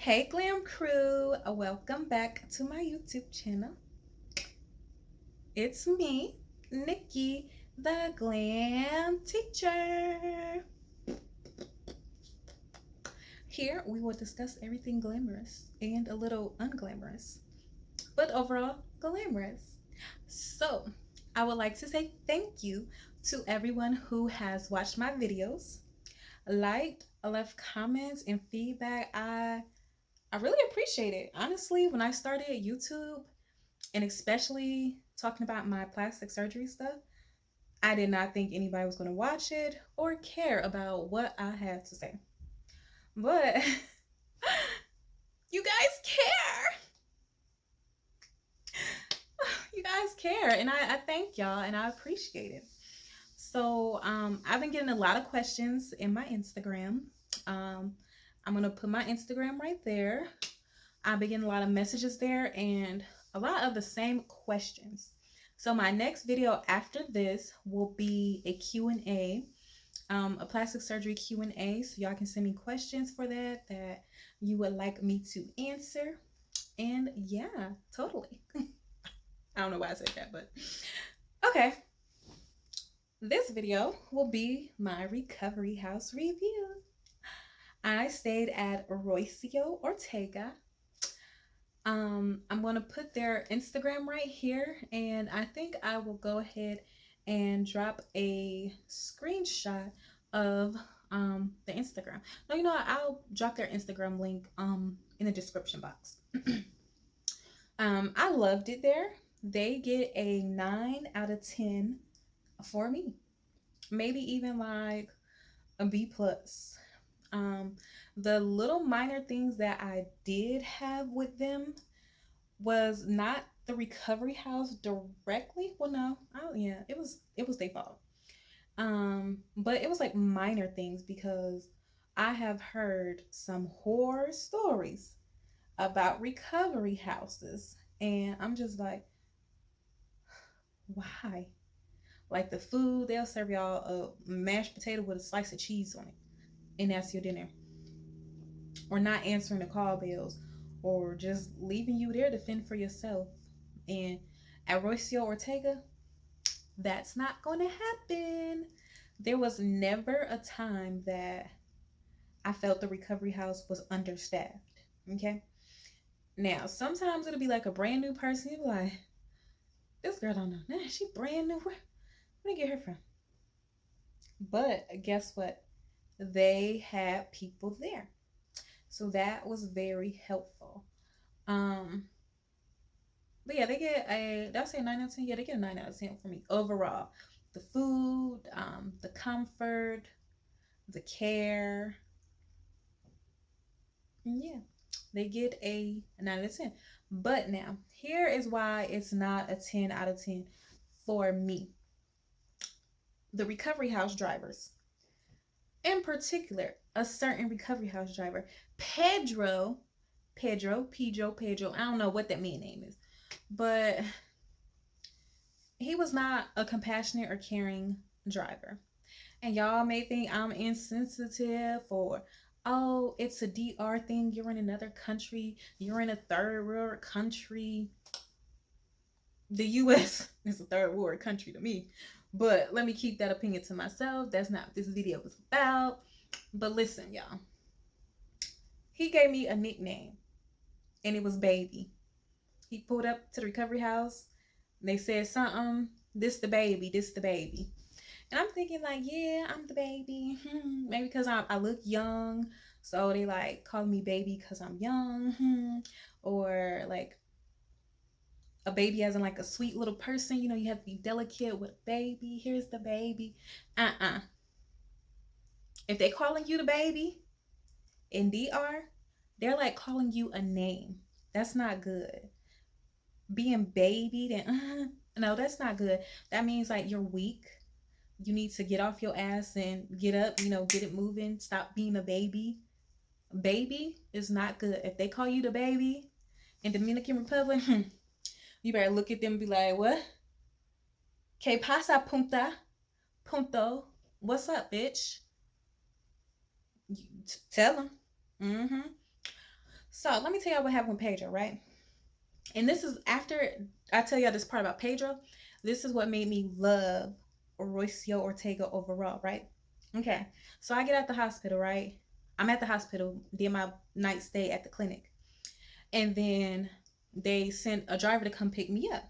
Hey Glam Crew, welcome back to my YouTube channel. It's me, Nikki, the Glam Teacher. Here we will discuss everything glamorous and a little unglamorous, but overall glamorous. So, I would like to say thank you to everyone who has watched my videos, liked, left comments, and feedback. I really appreciate it. Honestly, when I started YouTube, and especially talking about my plastic surgery stuff, I did not think anybody was going to watch it or care about what I had to say. But you guys care. You guys care. And I thank y'all and I appreciate it. So I've been getting a lot of questions in my Instagram. I'm going to put my Instagram right there. I've been getting a lot of messages there and a lot of the same questions. So my next video after this will be a Q&A, a plastic surgery Q&A. So y'all can send me questions for that you would like me to answer. And yeah, totally. I don't know why I said that, but okay. This video will be my recovery house review. I stayed at Rocio Ortega. I'm going to put their Instagram right here, and I think I will go ahead and drop a screenshot of the Instagram. No, you know what? I'll drop their Instagram link in the description box. I loved it there. They get a 9 out of 10 for me. Maybe even like a B plus. The little minor things that I did have with them was not the recovery house directly. Well, no, oh yeah, it was their fault. But it was like minor things because I have heard some horror stories about recovery houses, and I'm just like, why? Like the food, they'll serve y'all a mashed potato with a slice of cheese on it, and that's your dinner. Or not answering the call bells, or just leaving you there to fend for yourself. And at Rocio Ortega, that's not going to happen. There was never a time that I felt the recovery house was understaffed. Okay. Now, sometimes it'll be like a brand new person. You'll be like, this girl don't know. Nah, she brand new. Where did I get her from? But guess what? They had people there. So that was very helpful. Um, but yeah, they get a, did I say 9 out of 10? Yeah, they get a 9 out of 10 for me overall. The food, the comfort, the care. Yeah, they get a 9 out of 10. But now, here is why it's not a 10 out of 10 for me. The recovery house drivers, in particular, a certain recovery house driver, Pedro, I don't know what that man name is, but he was not a compassionate or caring driver. And y'all may think I'm insensitive, or oh, it's a DR thing. You're in another country. You're in a third world country. The US is a third world country to me. But let me keep that opinion to myself. That's not what this video was about. But listen, y'all. He gave me a nickname, and it was Baby. He pulled up to the recovery house. They said something. This the baby. This the baby. And I'm thinking like, yeah, I'm the baby. Maybe because I look young. So they like call me baby because I'm young. Or like a baby as in like a sweet little person. You know, you have to be delicate with a baby. Here's the baby. If they calling you the baby in DR, they're like calling you a name. That's not good. Being baby, then no, that's not good. That means like you're weak. You need to get off your ass and get up, get it moving. Stop being a baby. Baby is not good. If they call you the baby in Dominican Republic, you better look at them and be like, what? Que pasa, punta? Punto. What's up, bitch? Tell them. So let me tell y'all what happened with Pedro, right? And this is after I tell y'all this part about Pedro. This is what made me love Rocio Ortega overall, right? Okay. So I get at the hospital, right? I'm at the hospital, did my night stay at the clinic. And then they sent a driver to come pick me up.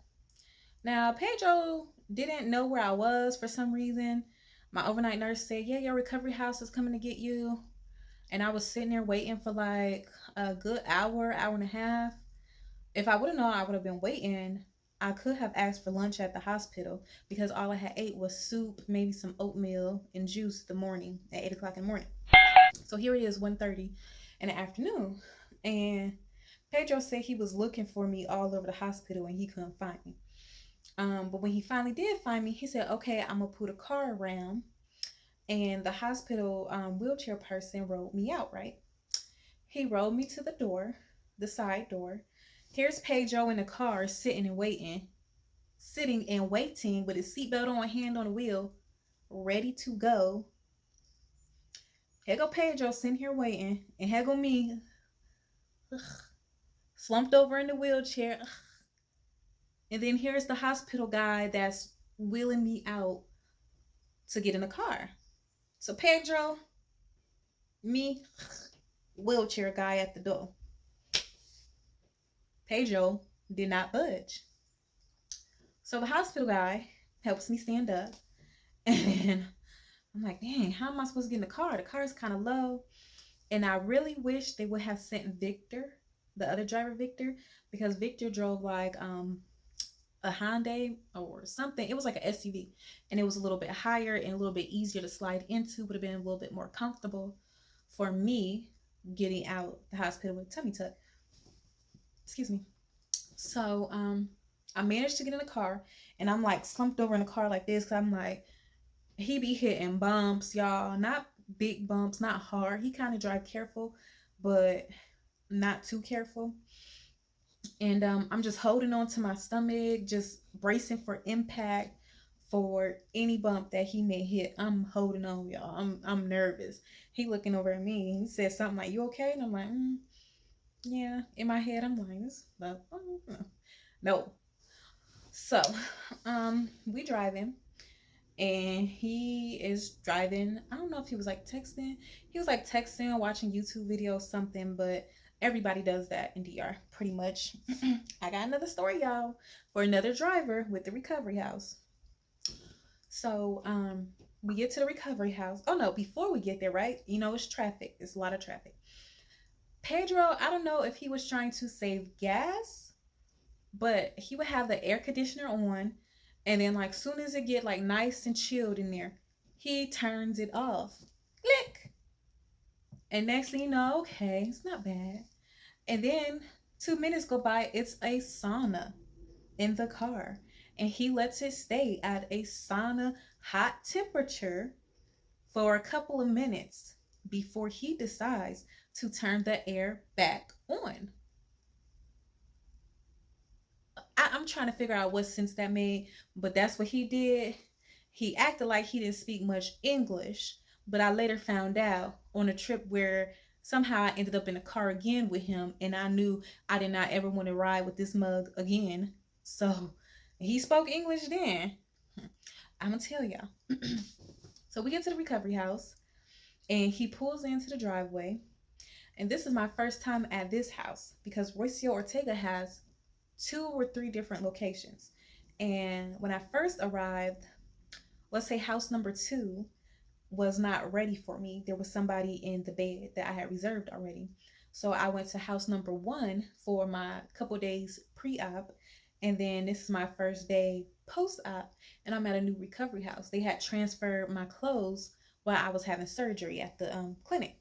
Now, Pedro didn't know where I was for some reason. My overnight nurse said, "Yeah, your recovery house is coming to get you." And I was sitting there waiting for like a good hour, hour and a half. If I would have known I would have been waiting, I could have asked for lunch at the hospital because all I had ate was soup, maybe some oatmeal and juice the morning at 8 o'clock in the morning. So here it is, 1:30 in the afternoon. And Pedro said he was looking for me all over the hospital and he couldn't find me. But when he finally did find me, he said, "Okay, I'm gonna put a car around." And the hospital wheelchair person rolled me out, right? He rolled me to the door, the side door. Here's Pedro in the car sitting and waiting with his seatbelt on, hand on the wheel, ready to go. Here go Pedro sitting here waiting, and here go me, slumped over in the wheelchair. And then here's the hospital guy that's wheeling me out to get in the car. So Pedro, me, wheelchair guy at the door. Pedro did not budge. So the hospital guy helps me stand up. And then I'm like, dang, how am I supposed to get in the car? The car is kind of low. And I really wish they would have sent Victor, the other driver, Victor, because Victor drove like a Hyundai or something. It was like an SUV, and it was a little bit higher and a little bit easier to slide into. Would have been a little bit more comfortable for me getting out the hospital with tummy tuck. Excuse me. So I managed to get in the car, and I'm like slumped over in the car like this because I'm like, he be hitting bumps, y'all. Not big bumps, not hard. He kind of drive careful, but not too careful. And I'm just holding on to my stomach, just bracing for impact for any bump that he may hit. I'm holding on, y'all. I'm nervous. He looking over at me. He said something like, "You okay?" And I'm like, "Yeah." In my head, I'm like, "This, but no." So, we driving, and he is driving. I don't know if he was like texting. He was like texting, watching YouTube videos, something, but everybody does that in DR pretty much. I got another story, y'all, for another driver with the recovery house. So, we get to the recovery house. Oh no, before we get there, right? You know, it's traffic. It's a lot of traffic. Pedro, I don't know if he was trying to save gas, but he would have the air conditioner on, and then like soon as it get like nice and chilled in there, he turns it off. Click. And next thing you know, okay, it's not bad. And then 2 minutes go by, it's a sauna in the car. And he lets it stay at a sauna hot temperature for a couple of minutes before he decides to turn the air back on. I'm trying to figure out what sense that made, but that's what he did. He acted like he didn't speak much English, but I later found out on a trip where somehow I ended up in a car again with him, and I knew I did not ever want to ride with this mug again. So he spoke English then. I'm gonna tell y'all. So we get to the recovery house, and he pulls into the driveway. And this is my first time at this house because Rocio Ortega has 2 or 3 different locations. And when I first arrived, let's say house number 2 was not ready for me. There was somebody in the bed that I had reserved already. So I went to house number 1 for my couple days pre-op. And then this is my first day post-op, and I'm at a new recovery house. They had transferred my clothes while I was having surgery at the clinic.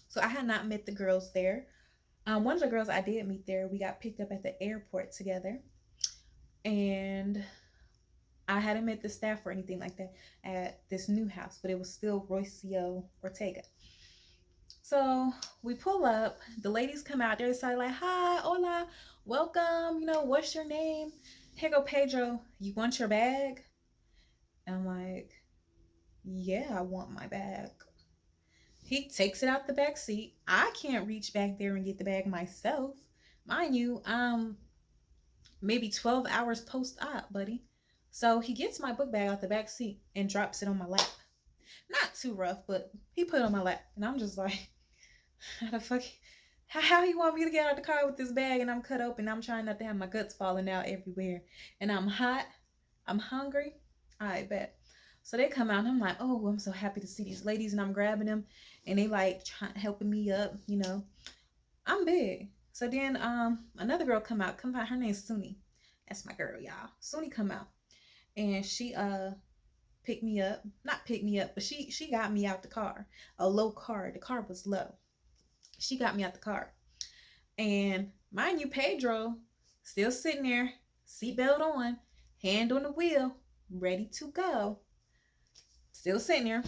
So I had not met the girls there. One of the girls I did meet there, we got picked up at the airport together. And I hadn't met the staff or anything like that at this new house, but it was still Rocio Ortega. So we pull up, the ladies come out, they're decided like, "Hi, hola, welcome, what's your name?" Here go Pedro, "You want your bag?" And I'm like, "Yeah, I want my bag." He takes it out the back seat. I can't reach back there and get the bag myself. Mind you, maybe 12 hours post op, buddy. So he gets my book bag out the back seat and drops it on my lap. Not too rough, but he put it on my lap. And I'm just like, how the fuck? How you want me to get out of the car with this bag and I'm cut open? I'm trying not to have my guts falling out everywhere. And I'm hot. I'm hungry. I bet. So they come out and I'm like, oh, I'm so happy to see these ladies, and I'm grabbing them and they like helping me up, you know. I'm big. So then another girl come out, her name's Suni. That's my girl, y'all. Suni come out and she picked me up. Not picked me up, but she got me out the car. A low car. The car was low. She got me out the car. And mind you, Pedro still sitting there, seatbelt on, hand on the wheel, ready to go. Still sitting there.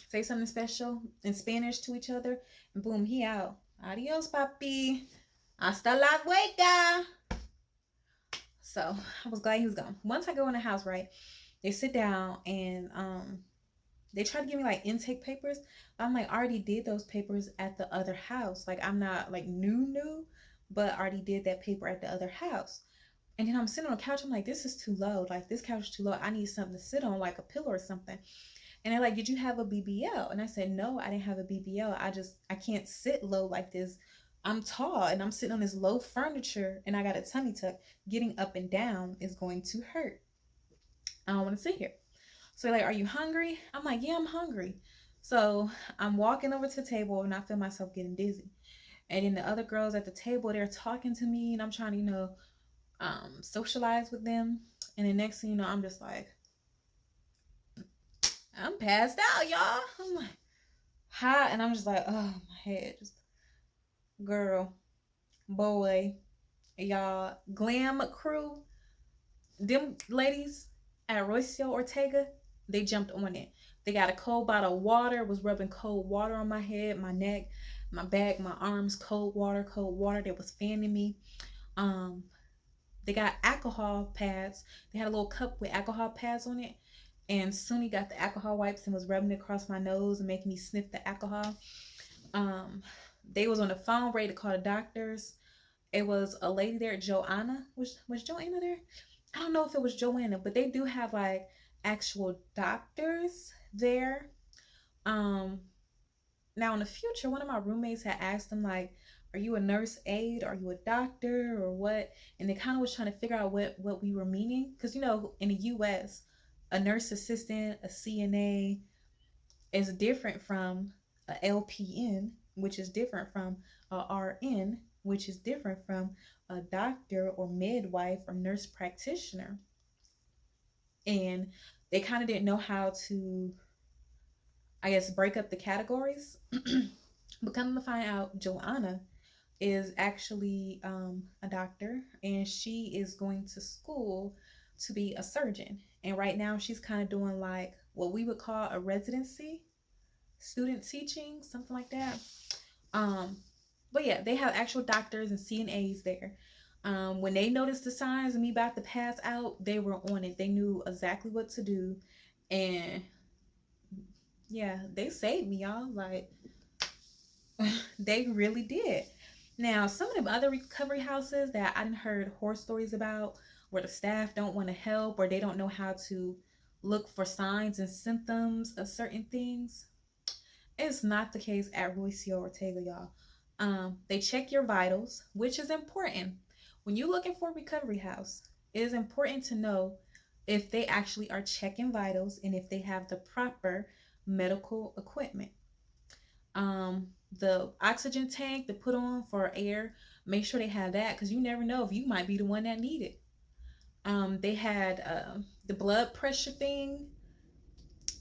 Say something special in Spanish to each other, and boom, he out. Adios, papi. Hasta la vuelta. So I was glad he was gone. Once I go in the house, right, they sit down and they try to give me like intake papers. I'm like, I already did those papers at the other house. Like I'm not like new, but I already did that paper at the other house. And then I'm sitting on the couch. I'm like, this is too low. Like this couch is too low. I need something to sit on, like a pillow or something. And they're like, did you have a BBL? And I said, no, I didn't have a BBL. I can't sit low like this. I'm tall and I'm sitting on this low furniture and I got a tummy tuck. Getting up and down is going to hurt. I don't want to sit here. So they're like, are you hungry? I'm like, yeah, I'm hungry. So I'm walking over to the table and I feel myself getting dizzy. And then the other girls at the table, they're talking to me and I'm trying to, socialize with them. And the next thing you know, I'm just like, I'm passed out, y'all. I'm like, hot. And I'm just like, oh, my head. Just, girl, boy, y'all, glam crew, them ladies at Rocio Ortega, they jumped on it. They got a cold bottle of water, was rubbing cold water on my head, my neck, my back, my arms, cold water, cold water. They was fanning me. Um, they got alcohol pads. They had a little cup with alcohol pads on it. And Suni got the alcohol wipes and was rubbing it across my nose and making me sniff the alcohol. Um, they was on the phone ready to call the doctors. It was a lady there, Joanna. Was Joanna there? I don't know if it was Joanna, but they do have like actual doctors there. Um, Now in the future, one of my roommates had asked them like, "Are you a nurse aide? Are you a doctor or what?" And they kind of was trying to figure out what we were meaning, because in the U.S., a nurse assistant, a CNA is different from a LPN, which is different from a RN, which is different from a doctor or midwife or nurse practitioner. And they kind of didn't know how to, I guess, break up the categories. But come to find out, Joanna is actually a doctor and she is going to school to be a surgeon. And right now she's kind of doing like what we would call a residency, student teaching, something like that. Um, but yeah, they have actual doctors and CNAs there. When they noticed the signs of me about to pass out, they were on it. They knew exactly what to do. And yeah, they saved me, y'all. Like, they really did. Now, some of the other recovery houses that I didn't heard horror stories about, where the staff don't want to help or they don't know how to look for signs and symptoms of certain things, it's not the case at Rocio Ortega, y'all. They check your vitals, which is important. When you're looking for a recovery house, it is important to know if they actually are checking vitals and if they have the proper medical equipment. The oxygen tank to put on for air, make sure they have that, because you never know if you might be the one that need it. They had the blood pressure thing,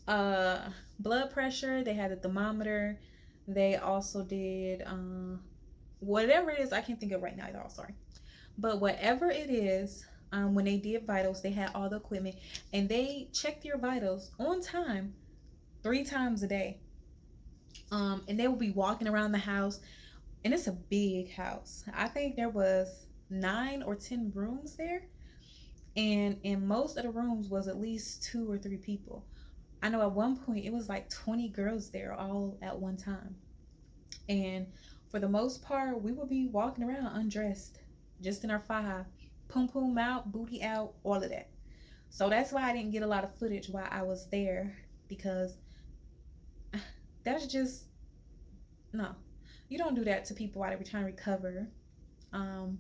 uh, blood pressure. They had a thermometer. They also did whatever it is. I can't think of right now, y'all. Sorry, but whatever it is, when they did vitals, they had all the equipment and they checked your vitals on time, 3 times a day. And they will be walking around the house, and it's a big house. I think there was 9 or 10 rooms there, and in most of the rooms was at least 2 or 3 people. I know at one point it was like 20 girls there all at one time. And for the most part, we would be walking around undressed, just in our faja, pum pum out, booty out, all of that. So that's why I didn't get a lot of footage while I was there, because that's just no. You don't do that to people while they're trying to recover. Um,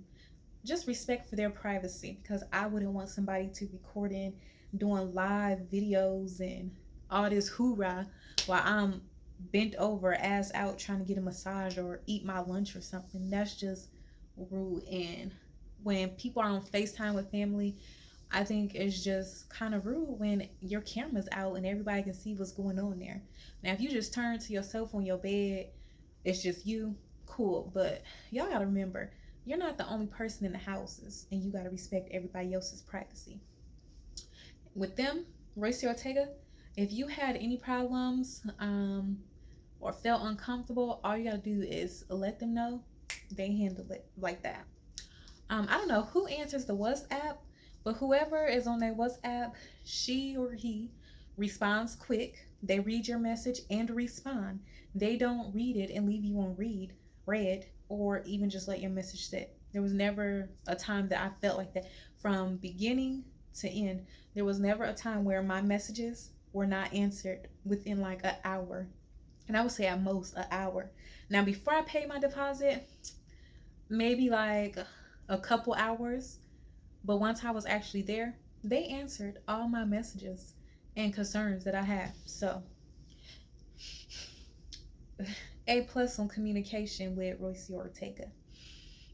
just respect for their privacy, because I wouldn't want somebody to recording doing live videos and all this hoorah while I'm bent over ass out trying to get a massage or eat my lunch or something. That's just rude. And when people are on FaceTime with family, I think it's just kind of rude when your camera's out and everybody can see what's going on there. Now if you just turn to yourself on your bed, it's just you, cool. But y'all gotta remember, you're not the only person in the houses, and you gotta respect everybody else's privacy. With them, Rocio Ortega, if you had any problems or felt uncomfortable, all you gotta do is let them know. They handle it like that. I don't know who answers the WhatsApp, but whoever is on their WhatsApp, she or he responds quick. They read your message and respond. They don't read it and leave you on read, or even just let your message sit. There was never a time that I felt like that from beginning to end. There was never a time where my messages were not answered within like an hour. And I would say at most an hour. Now, before I paid my deposit, maybe like a couple hours. But once I was actually there, they answered all my messages and concerns that I had. So, A plus on communication with Rocio Ortega.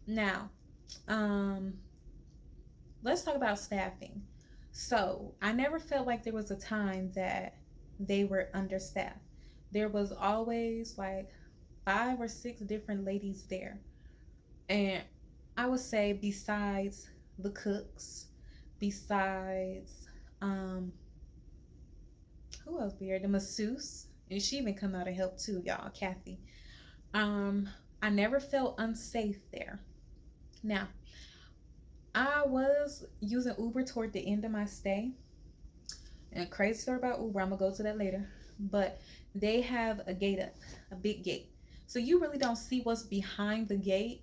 Now, um, let's talk about staffing. So, I never felt like there was a time that they were understaffed. There was always like 5 or 6 different ladies there. And I would say, besides the cooks, besides who else be there? The masseuse, and she even come out and help too, y'all. Kathy. Um, I never felt unsafe there. Now, I was using Uber toward the end of my stay, and a crazy story about Uber. I'm gonna go to that later, but they have a gate up, a big gate, so you really don't see what's behind the gate,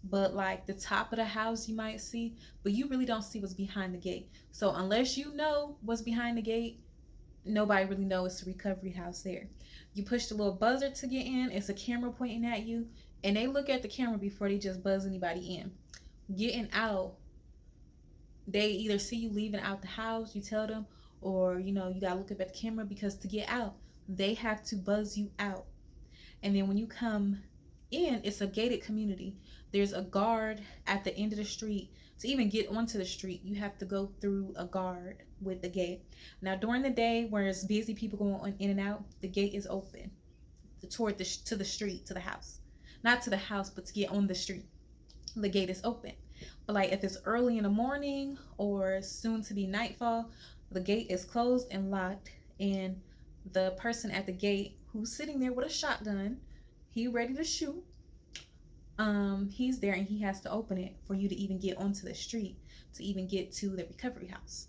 but like the top of the house you might see, but you really don't see what's behind the gate. So unless you know what's behind the gate, nobody really knows it's a recovery house there. You push the little buzzer to get in, it's a camera pointing at you, and they look at the camera before they just buzz anybody in. Getting out, they either see you leaving out the house, you tell them, or you gotta look up at the camera, because to get out, they have to buzz you out. And then when you come in, it's a gated community. There's a guard at the end of the street. To even get onto the street, you have to go through a guard with the gate. Now, during the day, where it's busy, people going on in and out, the gate is open toward to the street, to the house. Not to the house, but to get on the street, the gate is open. But like if it's early in the morning or soon to be nightfall, the gate is closed and locked, and the person at the gate who's sitting there with a shotgun, he ready to shoot, he's there, and he has to open it for you to even get onto the street, to even get to the recovery house.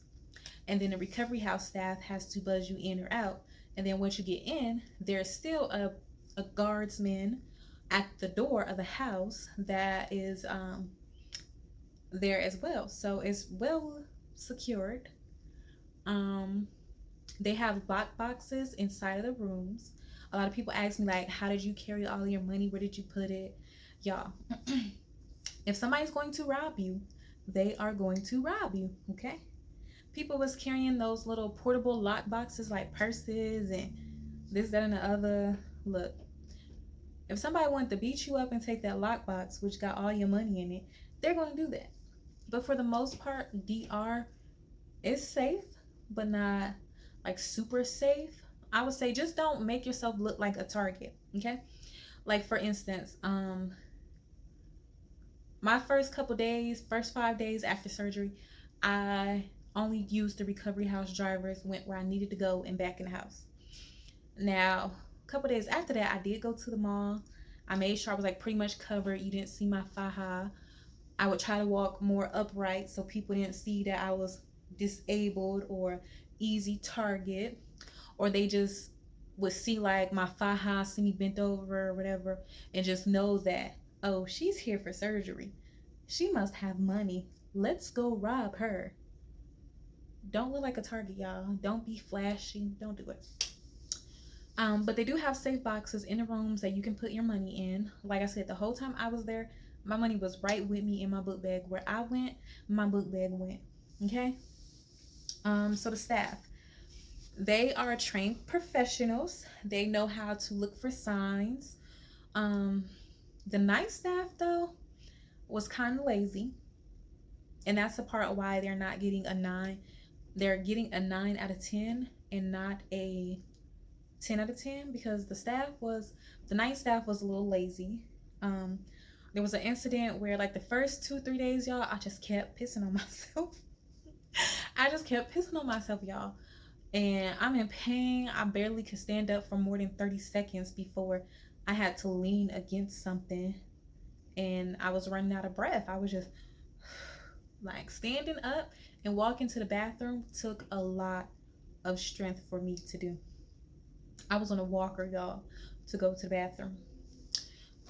And then the recovery house staff has to buzz you in or out. And then once you get in, there's still a guardsman at the door of the house that is there as well. So it's well secured. Um, they have lock boxes inside of the rooms. A lot of people ask me, like, how did you carry all your money? Where did you put it? Y'all, if somebody's going to rob you, they are going to rob you, okay? People was carrying those little portable lock boxes like purses and this, that, and the other. Look, if somebody wanted to beat you up and take that lockbox, which got all your money in it, they're going to do that. But for the most part, DR is safe, but not like super safe. I would say just don't make yourself look like a target, okay? Like for instance, my first 5 days after surgery, I only used the recovery house drivers, went where I needed to go and back in the house. Now, a couple days after that, I did go to the mall. I made sure I was like pretty much covered. You didn't see my faja. I would try to walk more upright so people didn't see that I was disabled or easy target. or they just would see like my faja, see me bent over or whatever, and just know that, oh, she's here for surgery. She must have money. Let's go rob her. Don't look like a target, y'all. Don't be flashy. Don't do it. But they do have safe boxes in the rooms that you can put your money in. Like I said, the whole time I was there, my money was right with me in my book bag. Where I went, my book bag went. Okay. So the staff, they are trained professionals. They know how to look for signs. Um, the night staff though was kind of lazy, and that's the part why they're not getting a 9. They're getting a 9 out of 10 and not a 10 out of 10, because the night staff was a little lazy. Um, there was an incident where like the first 2 3 days, y'all, I just kept pissing on myself. I just kept pissing on myself, y'all. And I'm in pain. I barely could stand up for more than 30 seconds before I had to lean against something, and I was running out of breath. I was just like standing up and walking to the bathroom took a lot of strength for me to do. I was on a walker, y'all, to go to the bathroom.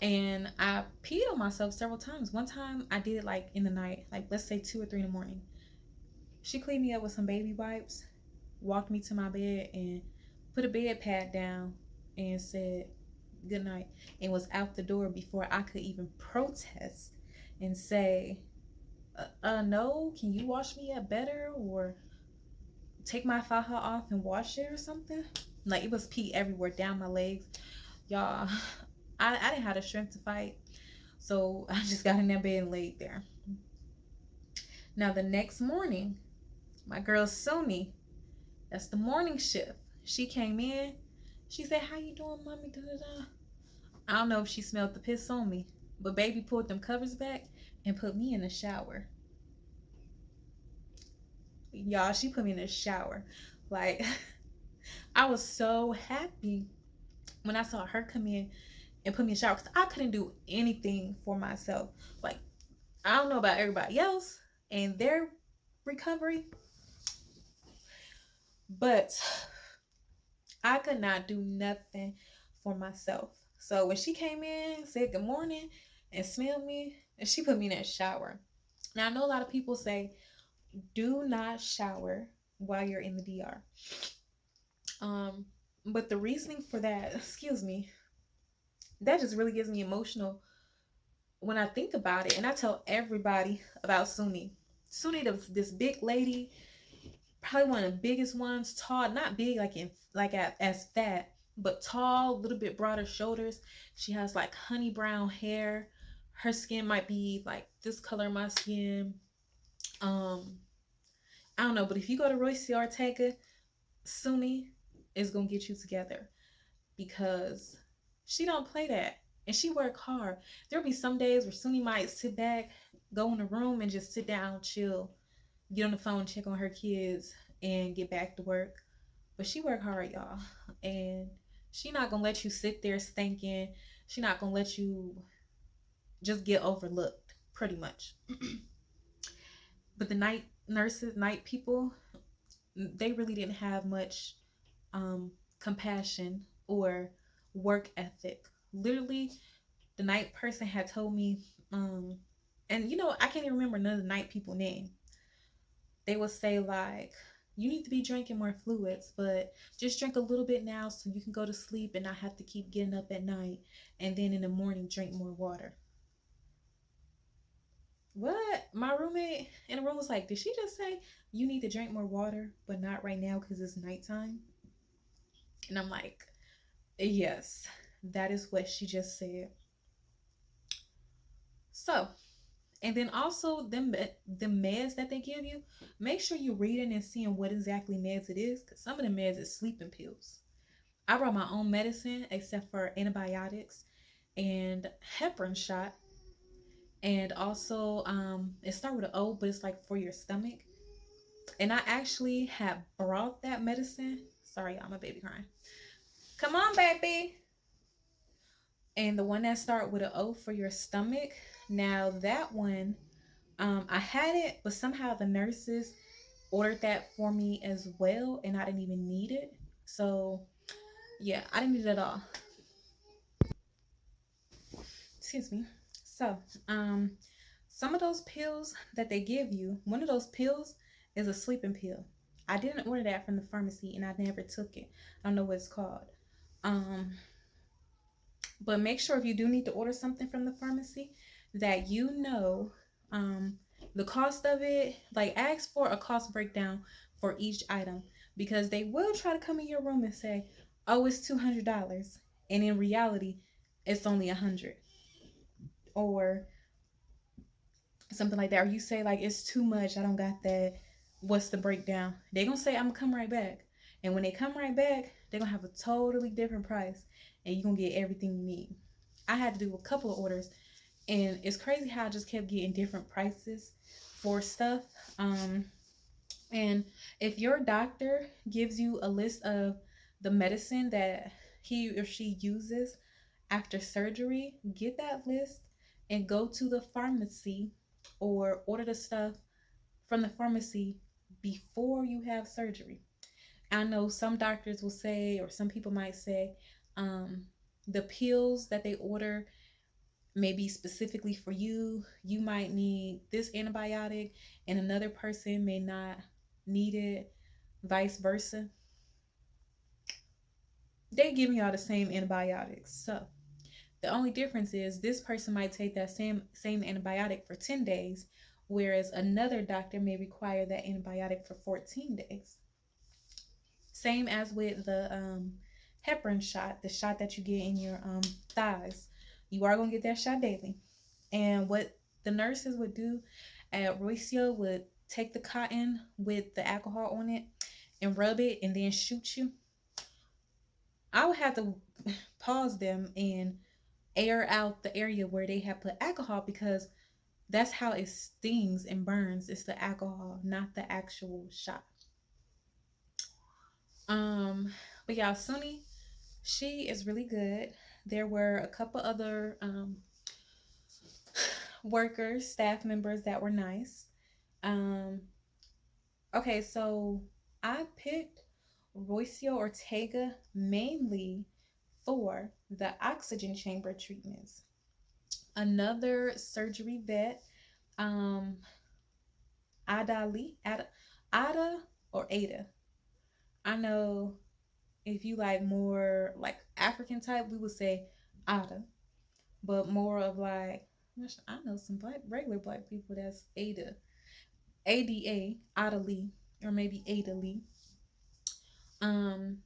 And I peed on myself several times. One time I did it like in the night, like let's say 2 or 3 in the morning. She cleaned me up with some baby wipes, walked me to my bed, and put a bed pad down and said good night, and was out the door before I could even protest and say, no, can you wash me up better, or take my faja off and wash it or something? Like it was pee everywhere down my legs. Y'all, I didn't have the strength to fight. So I just got in that bed and laid there. Now the next morning, my girl Suni, that's the morning shift. She came in. She said, "How you doing, mommy?" Da, da, da. I don't know if she smelled the piss on me, but baby pulled them covers back and put me in the shower. Y'all, she put me in the shower. Like, I was so happy when I saw her come in and put me in the shower, because I couldn't do anything for myself. Like, I don't know about everybody else and their recovery, but I could not do nothing for myself. So when she came in, said good morning, and smelled me, and she put me in that shower. Now I know a lot of people say, do not shower while you're in the DR. Um, but the reasoning for that, excuse me, that just really gets me emotional when I think about it. And I tell everybody about Suni. Suni, this big lady, probably one of the biggest ones, tall, not big like as fat, but tall, a little bit broader shoulders. She has like honey brown hair. Her skin might be like this color of my skin. Um, I don't know, but if you go to Rocio Ortega, Suni is gonna get you together, because she don't play that, and she work hard. There'll be some days where Suni might sit back, go in the room, and just sit down, chill, get on the phone, check on her kids, and get back to work. But she work hard, y'all, and she not gonna let you sit there stinking. She not gonna let you just get overlooked, pretty much. But the night nurses, night people, they really didn't have much compassion or work ethic. Literally, the night person had told me, and I can't even remember none of the night people name. They would say like, you need to be drinking more fluids, but just drink a little bit now so you can go to sleep and not have to keep getting up at night, and then in the morning drink more water. What? My roommate in the room was like, did she just say you need to drink more water, but not right now because it's nighttime? And I'm like, yes, that is what she just said. So, and then also the meds that they give you, make sure you're reading and seeing what exactly meds it is, because some of the meds is sleeping pills. I brought my own medicine except for antibiotics and heparin shot, and also it starts with an O, but it's like for your stomach. And I actually had brought that medicine. Sorry, y'all, my baby crying. Come on, baby. And the one that start with an O for your stomach. Now that one, I had it, but somehow the nurses ordered that for me as well, and I didn't even need it. So yeah, I didn't need it at all. Excuse me. So, um, some of those pills that they give you, one of those pills is a sleeping pill. I didn't order that from the pharmacy and I never took it. I don't know what it's called. Um, but make sure if you do need to order something from the pharmacy that you know um, the cost of it. Like ask for a cost breakdown for each item because they will try to come in your room and say, "Oh, it's $200," and in reality, it's only 100 or something like that. Or you say like it's too much, I don't got that. What's the breakdown? They gonna say I'm gonna come right back, and when they come right back, they're gonna have a totally different price, and you're gonna get everything you need. I had to do a couple of orders, and it's crazy how I just kept getting different prices for stuff. Um, and if your doctor gives you a list of the medicine that he or she uses after surgery, get that list and go to the pharmacy or order the stuff from the pharmacy before you have surgery. I know some doctors will say, or some people might say, um, the pills that they order maybe specifically for you, you might need this antibiotic and another person may not need it, vice versa. They give you all the same antibiotics. So the only difference is this person might take that same antibiotic for 10 days, whereas another doctor may require that antibiotic for 14 days. Same as with the heparin shot, the shot that you get in your thighs. You are going to get that shot daily. And what the nurses would do at Rocio would take the cotton with the alcohol on it and rub it and then shoot you. I would have to pause them and air out the area where they have put alcohol because that's how it stings and burns. It's the alcohol, not the actual shot. Um, but yeah, Suni, she is really good. There were a couple other workers, staff members that were nice. Um, okay, so I picked Rocio Ortega mainly for the oxygen chamber treatments. Another surgery vet, um, Ada Lee, Ada or Ada. I know if you like more like African type, we would say Ada, but more of like I know some regular black people that's Ada, Ada, Ada Lee, or maybe Ada Lee. Um,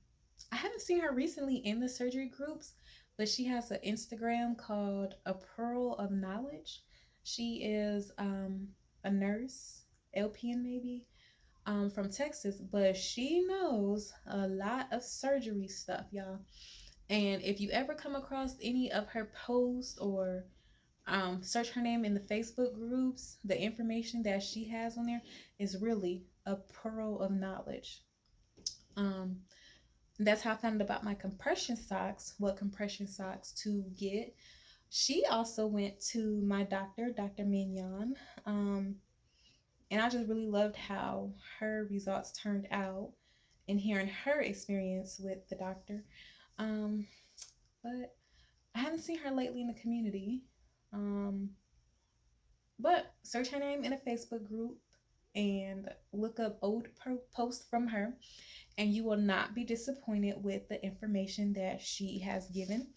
I haven't seen her recently in the surgery groups, but she has an Instagram called A Pearl of Knowledge. She is a nurse, LPN maybe, from Texas, but she knows a lot of surgery stuff, y'all. And if you ever come across any of her posts or search her name in the Facebook groups, the information that she has on there is really a pearl of knowledge. Um, that's how I found out about my compression socks, what compression socks to get. She also went to my doctor, Dr. Mignon, and I just really loved how her results turned out and hearing her experience with the doctor. Um, but I haven't seen her lately in the community. Um, but search her name in a Facebook group and look up old posts from her, and you will not be disappointed with the information that she has given.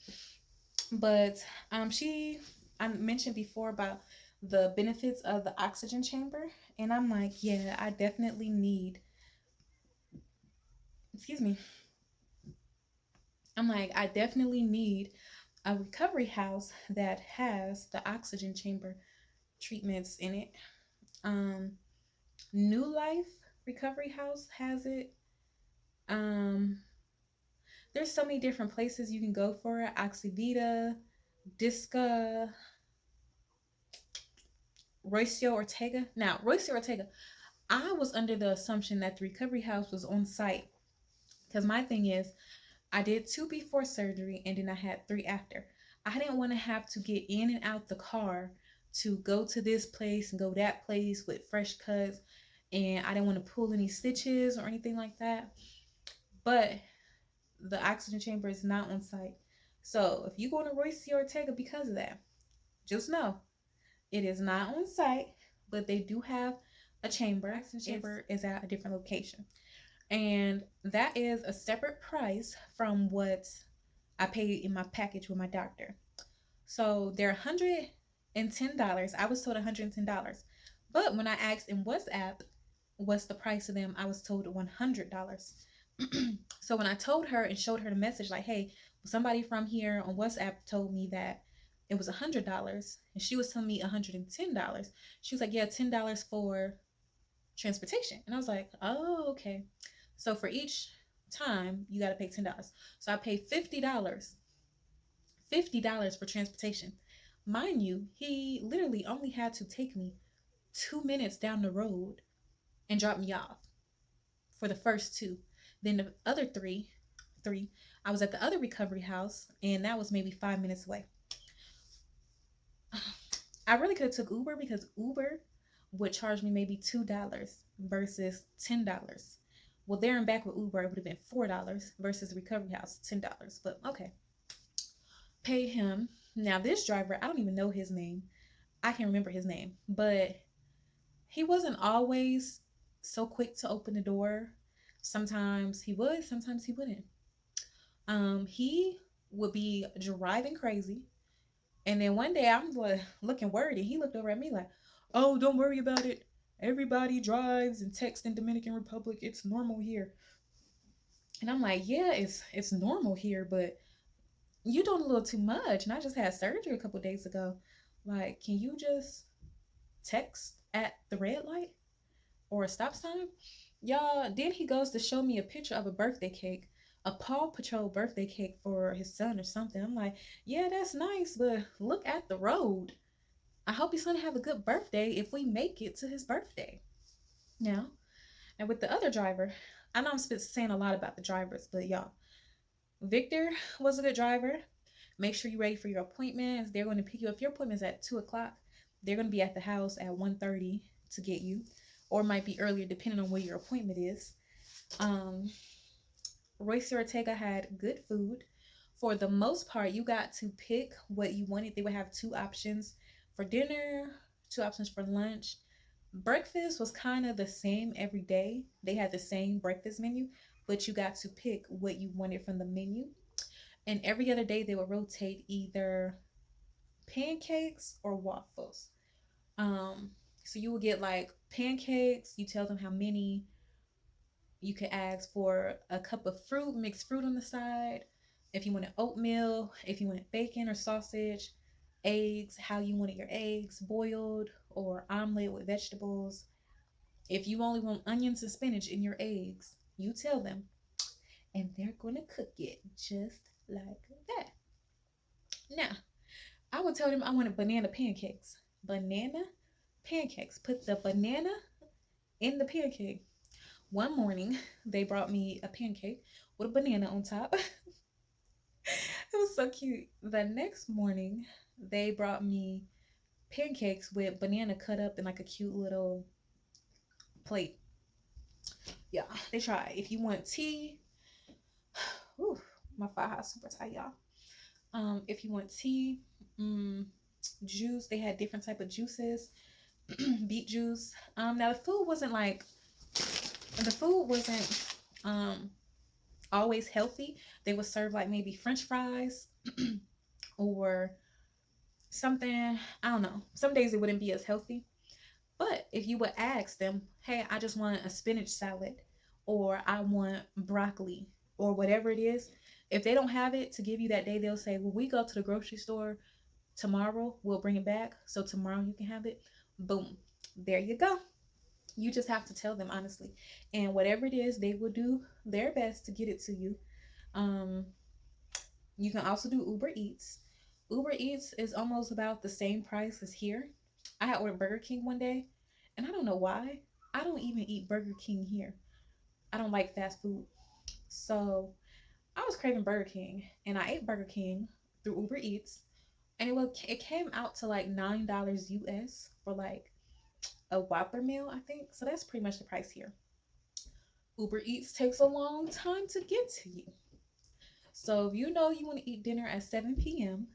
But she I mentioned before about the benefits of the oxygen chamber, and I'm like, yeah, I definitely need. Excuse me. I'm like, I definitely need a recovery house that has the oxygen chamber treatments in it. Um, New Life Recovery House has it. Um, there's so many different places you can go for it. Oxyvita, Disca, Rocio Ortega. Now, Rocio Ortega, I was under the assumption that the recovery house was on site because my thing is, I did 2 before surgery and then I had 3 after. I didn't want to have to get in and out the car to go to this place and go that place with fresh cuts, and I didn't want to pull any stitches or anything like that. But the oxygen chamber is not on site. So if you go to Rocio Ortega because of that, just know it is not on site, but they do have a chamber. Oxygen chamber is at a different location. And that is a separate price from what I paid in my package with my doctor. So they're $110. I was told $110. But when I asked in WhatsApp what's the price of them, I was told $100. So when I told her and showed her the message, like, hey, somebody from here on WhatsApp told me that it was $100, and she was telling me $110. She was like, yeah, $10 for transportation. And I was like, oh, okay. So for each time, you got to pay $10. So I paid $50 for transportation. Mind you, he literally only had to take me 2 minutes down the road and drop me off for the first two. Then the other three, I was at the other recovery house, and that was maybe 5 minutes away. I really could have took Uber because Uber would charge me maybe $2 versus $10. Well, there and back with Uber, it would have been $4 versus the recovery house, $10. But okay, pay him. Now this driver, I don't even know his name. I can't remember his name, but he wasn't always so quick to open the door. Sometimes he would, sometimes he wouldn't. He would be driving crazy, and then one day I'm like looking worried, and he looked over at me like, "Oh, don't worry about it. Everybody drives and texts in Dominican Republic. It's normal here." And I'm like, "Yeah, it's normal here, but you doing a little too much." And I just had surgery a couple days ago. Like, can you just text at the red light or a stop sign? Y'all, then he goes to show me a picture of a birthday cake, a Paw Patrol birthday cake for his son or something. I'm like, yeah, that's nice, but look at the road. I hope he's gonna have a good birthday if we make it to his birthday. Now, and with the other driver, I know I'm saying a lot about the drivers, but y'all, Victor was a good driver. Make sure you're ready for your appointments. They're going to pick you up. Your appointment's at 2 o'clock. They're going to be at the house at 1:30 to get you, or it might be earlier depending on where your appointment is. Um, Royce Ortega had good food. For the most part, you got to pick what you wanted. They would have two options for dinner, two options for lunch. Breakfast was kind of the same every day. They had the same breakfast menu, but you got to pick what you wanted from the menu. And every other day, they would rotate either pancakes or waffles. So you would get like pancakes. You tell them how many. You could ask for a cup of fruit, mixed fruit on the side. If you wanted oatmeal, if you wanted bacon or sausage, eggs, how you wanted your eggs, boiled or omelet with vegetables. If you only want onions and spinach in your eggs, you tell them, and they're going to cook it just like that. Now, I would tell them I wanted banana pancakes. Banana pancakes. Put the banana in the pancake. One morning, they brought me a pancake with a banana on top. It was so cute. The next morning, they brought me pancakes with banana cut up in like a cute little plate. Yeah, they try. If you want tea, whew, my fire super tight, y'all. If you want tea, juice, they had different type of juices, beet juice. Now the food wasn't always healthy. They would serve like maybe French fries or something. I don't know. Some days it wouldn't be as healthy. But if you would ask them, hey, I just want a spinach salad or I want broccoli or whatever it is, if they don't have it to give you that day, they'll say, well, we go to the grocery store tomorrow, we'll bring it back. So tomorrow you can have it. Boom. There you go. You just have to tell them honestly. And whatever it is, they will do their best to get it to you. Um, you can also do Uber Eats. Uber Eats is almost about the same price as here. I had ordered Burger King one day, and I don't know why. I don't even eat Burger King here. I don't like fast food. So I was craving Burger King, and I ate Burger King through Uber Eats, and it came out to like $9 US for like a Whopper meal, I think. So that's pretty much the price here. Uber Eats takes a long time to get to you. So if you know you want to eat dinner at 7 p.m.,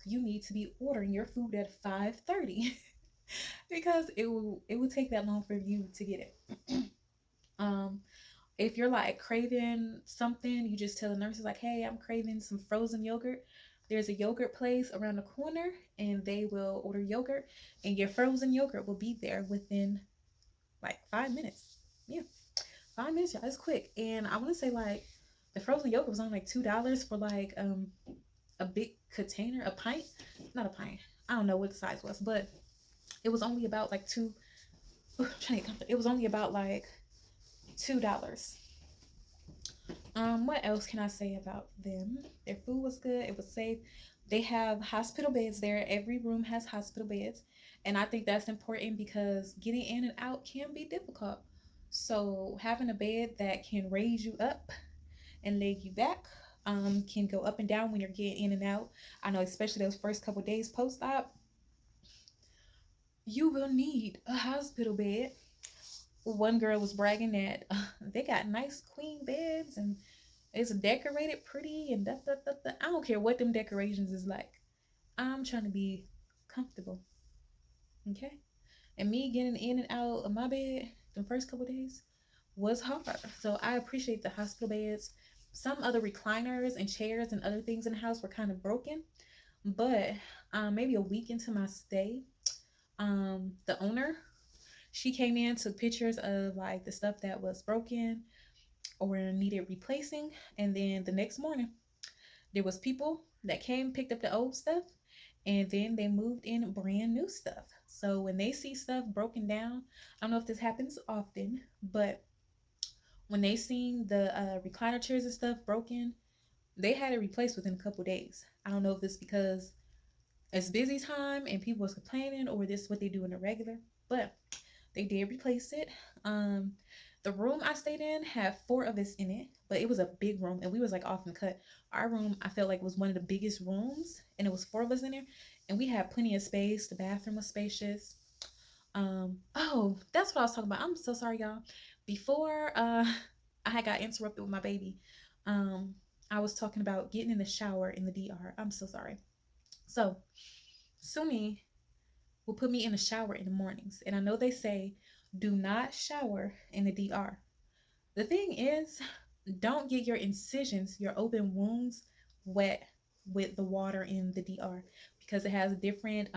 you need to be ordering your food at 5:30 because it will take that long for you to get it. um if you're like craving something, you just tell the nurses like, "Hey, I'm craving some frozen yogurt." There's a yogurt place around the corner and they will order yogurt and your frozen yogurt will be there within like 5 minutes. Yeah, 5 minutes, y'all. It's quick. And I want to say like the frozen yogurt was only like $2 for like a big container, a pint, not a pint. I don't know what the size was, but it was only about like two. I'm trying to it was only about like $2. What else can I say about them? Their food was good. It was safe. They have hospital beds there. Every room has hospital beds, and I think that's important because getting in and out can be difficult. So having a bed that can raise you up and lay you back, can go up and down when you're getting in and out. I know, especially those first couple days post op, you will need a hospital bed. One girl was bragging that they got nice queen beds and it's decorated pretty and da, da, da, da. I don't care what them decorations is like. I'm trying to be comfortable, okay? And me getting in and out of my bed the first couple days was hard. So I appreciate the hospital beds. Some other recliners and chairs and other things in the house were kind of broken, but maybe a week into my stay, the owner, she came in, took pictures of like the stuff that was broken or needed replacing, and then the next morning there was people that came, picked up the old stuff, and then they moved in brand new stuff. So when they see stuff broken down, I don't know if this happens often, but when they seen the recliner chairs and stuff broken, they had it replaced within a couple days. I don't know if it's because it's busy time and people was complaining or this is what they do in the regular, but they did replace it. Um, the room I stayed in had four of us in it, but it was a big room and we was like off in the cut. Our room I felt like was one of the biggest rooms and it was four of us in there and we had plenty of space. The bathroom was spacious. Oh, that's what I was talking about. I'm so sorry, y'all. Before I had got interrupted with my baby, um, I was talking about getting in the shower in the DR. I'm so sorry. So Sumi will put me in the shower in the mornings. And I know they say do not shower in the DR. The thing is, don't get your incisions, your open wounds, wet with the water in the DR because it has different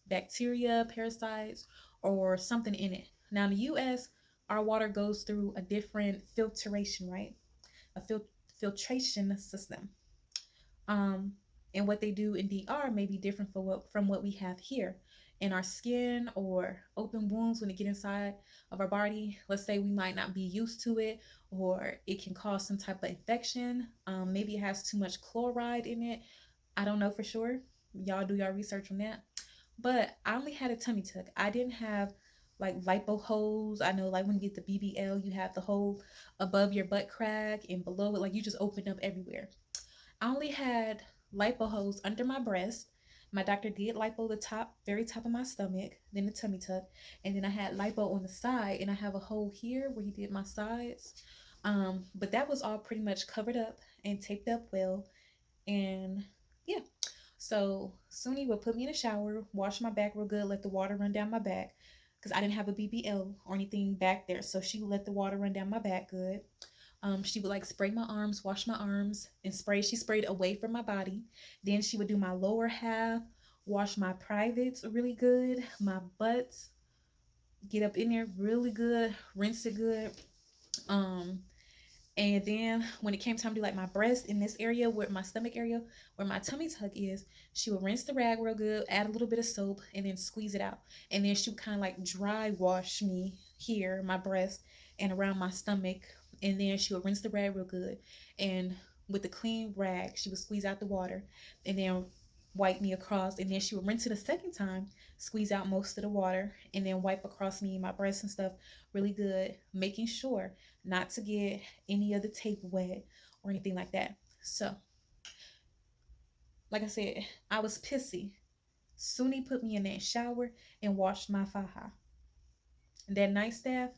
bacteria, parasites, or something in it. Now, in the US, our water goes through a different filtration, right? A filtration system. um, and what they do in DR may be different from what we have here in our skin or open wounds when it get inside of our body. Let's say we might not be used to it, or it can cause some type of infection. Maybe it has too much chloride in it. I don't know for sure. Y'all do y'all research on that. But I only had a tummy tuck. I didn't have like lipo holes. I know like when you get the BBL, you have the hole above your butt crack and below it, like you just open up everywhere. I only had lipo holes under my breast. My doctor did lipo the top, very top of my stomach, then the tummy tuck, and then I had lipo on the side, and I have a hole here where he did my sides. But that was all pretty much covered up and taped up well, and yeah. So Suni would put me in the shower, wash my back real good, let the water run down my back, because I didn't have a BBL or anything back there. So she would let the water run down my back good. She would like spray my arms, wash my arms, and spray. She sprayed away from my body. Then she would do my lower half, wash my privates really good, my butts, get up in there really good, rinse it good. Um, and then when it came time to do like my breast in this area where my stomach area, where my tummy tuck is, she would rinse the rag real good, add a little bit of soap, and then squeeze it out. And then she would kind of like dry wash me here, my breast, and around my stomach. And then she would rinse the rag real good. And with the clean rag, she would squeeze out the water and then wipe me across. And then she would rinse it a second time, squeeze out most of the water, and then wipe across me, my breasts and stuff really good, making sure not to get any of the tape wet or anything like that. So, like I said, I was pissy. Suni put me in that shower and washed my faja. That night staff,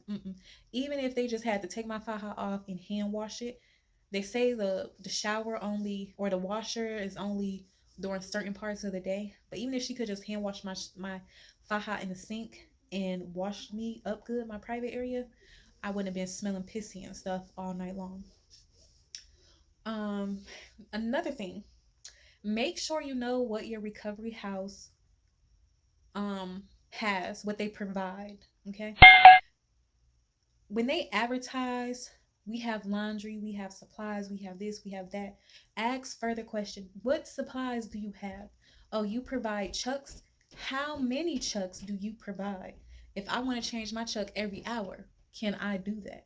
even if they just had to take my faja off and hand wash it, They say the shower only or the washer is only during certain parts of the day. But even if she could just hand wash my faja in the sink and wash me up good, my private area, I wouldn't have been smelling pissy and stuff all night long. Um, Another thing, make sure you know what your recovery house has, what they provide. Okay, when they advertise, we have laundry, we have supplies, we have this, we have that. Ask further question. What supplies do you have? Oh, you provide chucks. How many chucks do you provide? If I want to change my chuck every hour, can I do that?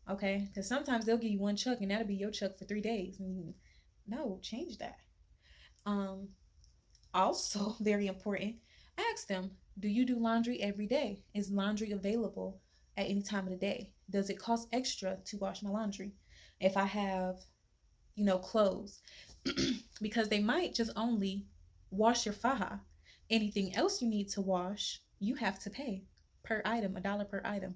Okay, because sometimes they'll give you one chuck and that'll be your chuck for 3 days. No, change that. Um, Also, very important, ask them, do you do laundry every day? Is laundry available at any time of the day? Does it cost extra to wash my laundry? If I have, clothes, because they might just only wash your faja. Anything else you need to wash, you have to pay per item, $1 per item.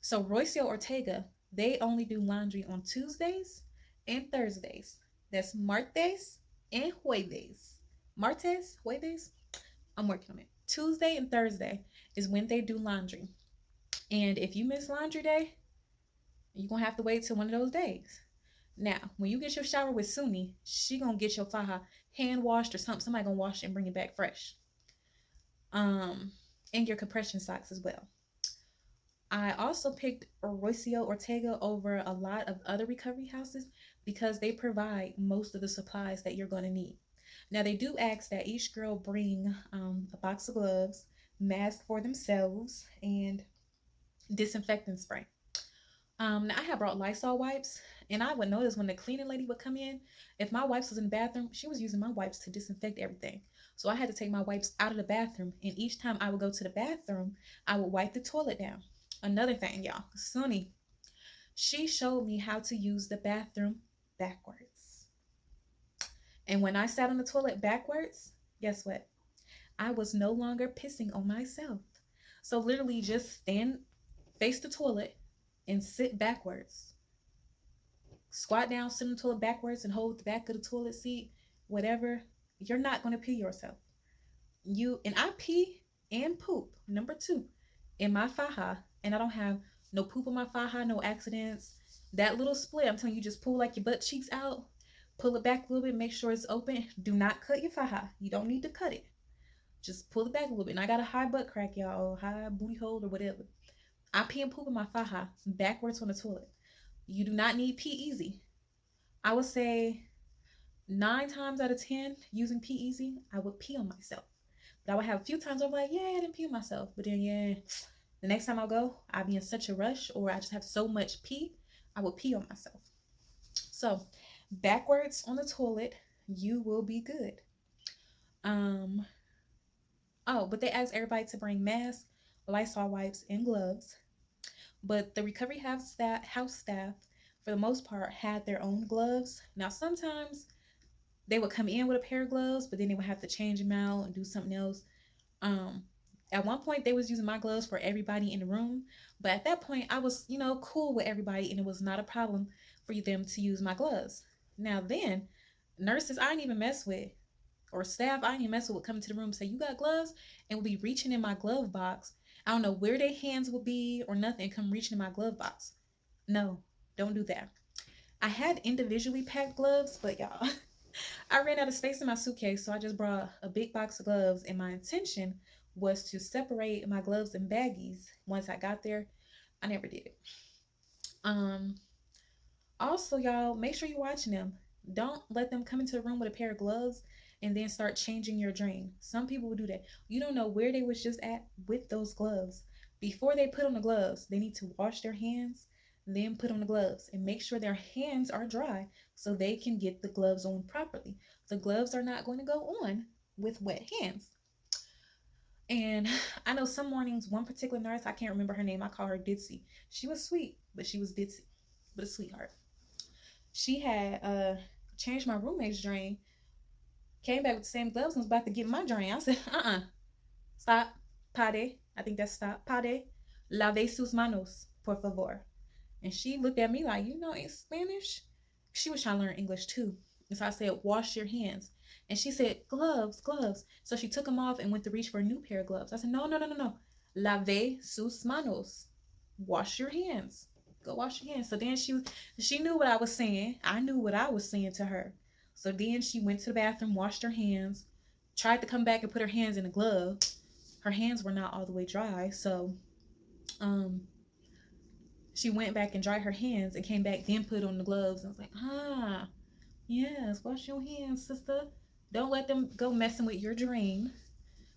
So Rocio Ortega, they only do laundry on Tuesdays and Thursdays. That's martes and jueves. Martes, jueves. I'm working on it. Tuesday and Thursday is when they do laundry. And if you miss laundry day, you're gonna have to wait till one of those days. Now, when you get your shower with Suni, she gonna get your faja hand washed or something. Somebody gonna wash it and bring it back fresh. Um, and your compression socks as well. I also picked Rocio Ortega over a lot of other recovery houses because they provide most of the supplies that you're going to need. Now, they do ask that each girl bring a box of gloves, mask for themselves, and disinfectant spray. Now I had brought Lysol wipes, and I would notice when the cleaning lady would come in, if my wipes was in the bathroom, she was using my wipes to disinfect everything. So I had to take my wipes out of the bathroom, and each time I would go to the bathroom, I would wipe the toilet down. Another thing, y'all, Suni, she showed me how to use the bathroom backwards. And when I sat on the toilet backwards, guess what? I was no longer pissing on myself. So literally just stand, face the toilet, and sit backwards. Squat down, sit in the toilet backwards, and hold the back of the toilet seat, whatever. You're not going to pee yourself. I pee and poop, number two, in my faja, and I don't have no poop on my faja, no accidents. That little split, I'm telling you, just pull like your butt cheeks out, pull it back a little bit, make sure it's open. Do not cut your faja. You don't need to cut it. Just pull it back a little bit. And I got a high butt crack, y'all, or high booty hole or whatever. I pee and poop in my faja backwards on the toilet. You do not need pee easy. I would say 9 times out of 10 using pee easy, I would pee on myself. But I would have a few times I'm like, yeah, I didn't pee on myself. But then, yeah, the next time I go, I'll be in such a rush or I just have so much pee, I will pee on myself. So, backwards on the toilet, you will be good. Um, oh, but they ask everybody to bring masks, Lysol wipes, and gloves. But the recovery house staff, for the most part, had their own gloves. Now, sometimes they would come in with a pair of gloves, but then they would have to change them out and do something else. Um, at one point, they was using my gloves for everybody in the room, but at that point, I was, cool with everybody, and it was not a problem for them to use my gloves. Now then, nurses I didn't even mess with, or staff I didn't even mess with, would come into the room and say, "You got gloves?" and would be reaching in my glove box. I don't know where their hands would be or nothing, and come reaching in my glove box. No, don't do that. I had individually packed gloves, but y'all, I ran out of space in my suitcase, so I just brought a big box of gloves, and my intention was to separate my gloves and baggies once I got there. I never did it. Um, Also, y'all, make sure you're watching them. Don't let them come into the room with a pair of gloves and then start changing your drain. Some people will do that. You don't know where they was just at with those gloves. Before they put on the gloves, they need to wash their hands, then put on the gloves and make sure their hands are dry so they can get the gloves on properly. The gloves are not going to go on with wet hands. And I know some mornings, one particular nurse, I can't remember her name, I call her Ditzy. She was sweet, but she was ditzy, but a sweetheart. She had changed my roommate's drain, came back with the same gloves and was about to get my drain. I said, stop, pade. I think that's stop, pade. Lave sus manos, por favor. And she looked at me like, you know, in Spanish. she was trying to learn English too. And so I said, wash your hands. And she said, gloves, gloves. So she took them off and went to reach for a new pair of gloves. I said, no, no, no, no, no. Lave sus manos. Wash your hands. Go wash your hands. So then she knew what I was saying. I knew what I was saying to her. So then she went to the bathroom, washed her hands, tried to come back and put her hands in a glove. Her hands were not all the way dry. So um she went back and dried her hands and came back, then put on the gloves. And I was like, yes, wash your hands, sister. Don't let them go messing with your dream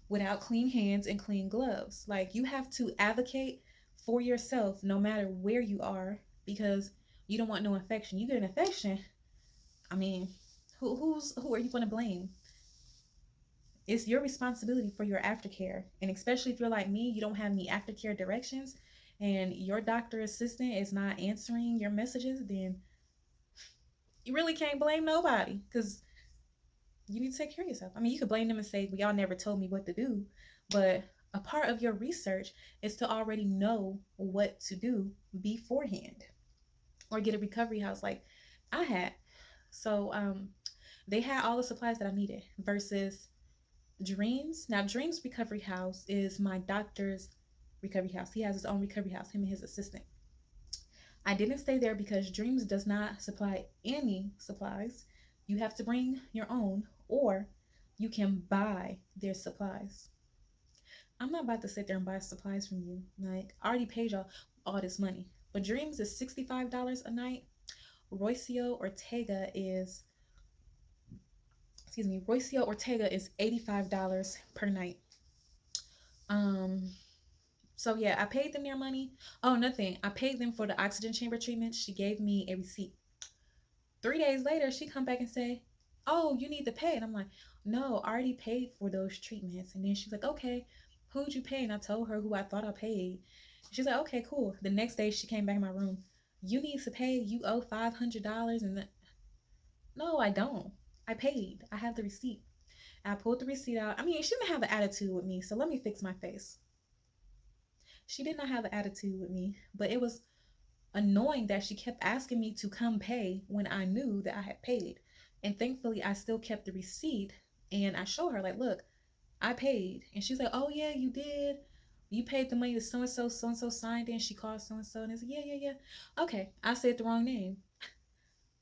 without clean hands and clean gloves. Like, you have to advocate for yourself no matter where you are, because you don't want no infection. You get an infection, I mean, who are you going to blame? It's your responsibility for your aftercare. And especially if you're like me, you don't have any aftercare directions and your doctor assistant is not answering your messages, then you really can't blame nobody, because you need to take care of yourself. I mean, you could blame them and say, well, y'all never told me what to do. But a part of your research is to already know what to do beforehand, or get a recovery house like I had. So they had all the supplies that I needed versus Dreams. Now, Dreams Recovery House is my doctor's recovery house. He has his own recovery house, him and his assistant. I didn't stay there because Dreams does not supply any supplies. You have to bring your own, or you can buy their supplies. I'm not about to sit there and buy supplies from you. Like, I already paid y'all all this money. But Dreams is $65 a night. Rocio Ortega is, Rocio Ortega is $85 per night. Um, so yeah, I paid them their money. Oh, nothing. I paid them for the oxygen chamber treatment. She gave me a receipt. 3 days later, she come back and say, "Oh, you need to pay." And I'm like, "No, I already paid for those treatments." And then she's like, "Okay, who'd you pay?" And I told her who I thought I paid. She's like, "Okay, cool." The next day, she came back in my room. "You need to pay. You owe $500." And no, I don't. I paid. I have the receipt. I pulled the receipt out. I mean, she didn't have an attitude with me, so let me fix my face. She did not have an attitude with me, but it was annoying that she kept asking me to come pay when I knew that I had paid. And thankfully, I still kept the receipt, and I showed her, like, look, I paid. And she's like, "Oh, yeah, you did. You paid the money to so and so signed in." She called so and so, and I said, "Yeah, yeah, yeah." Okay, I said the wrong name.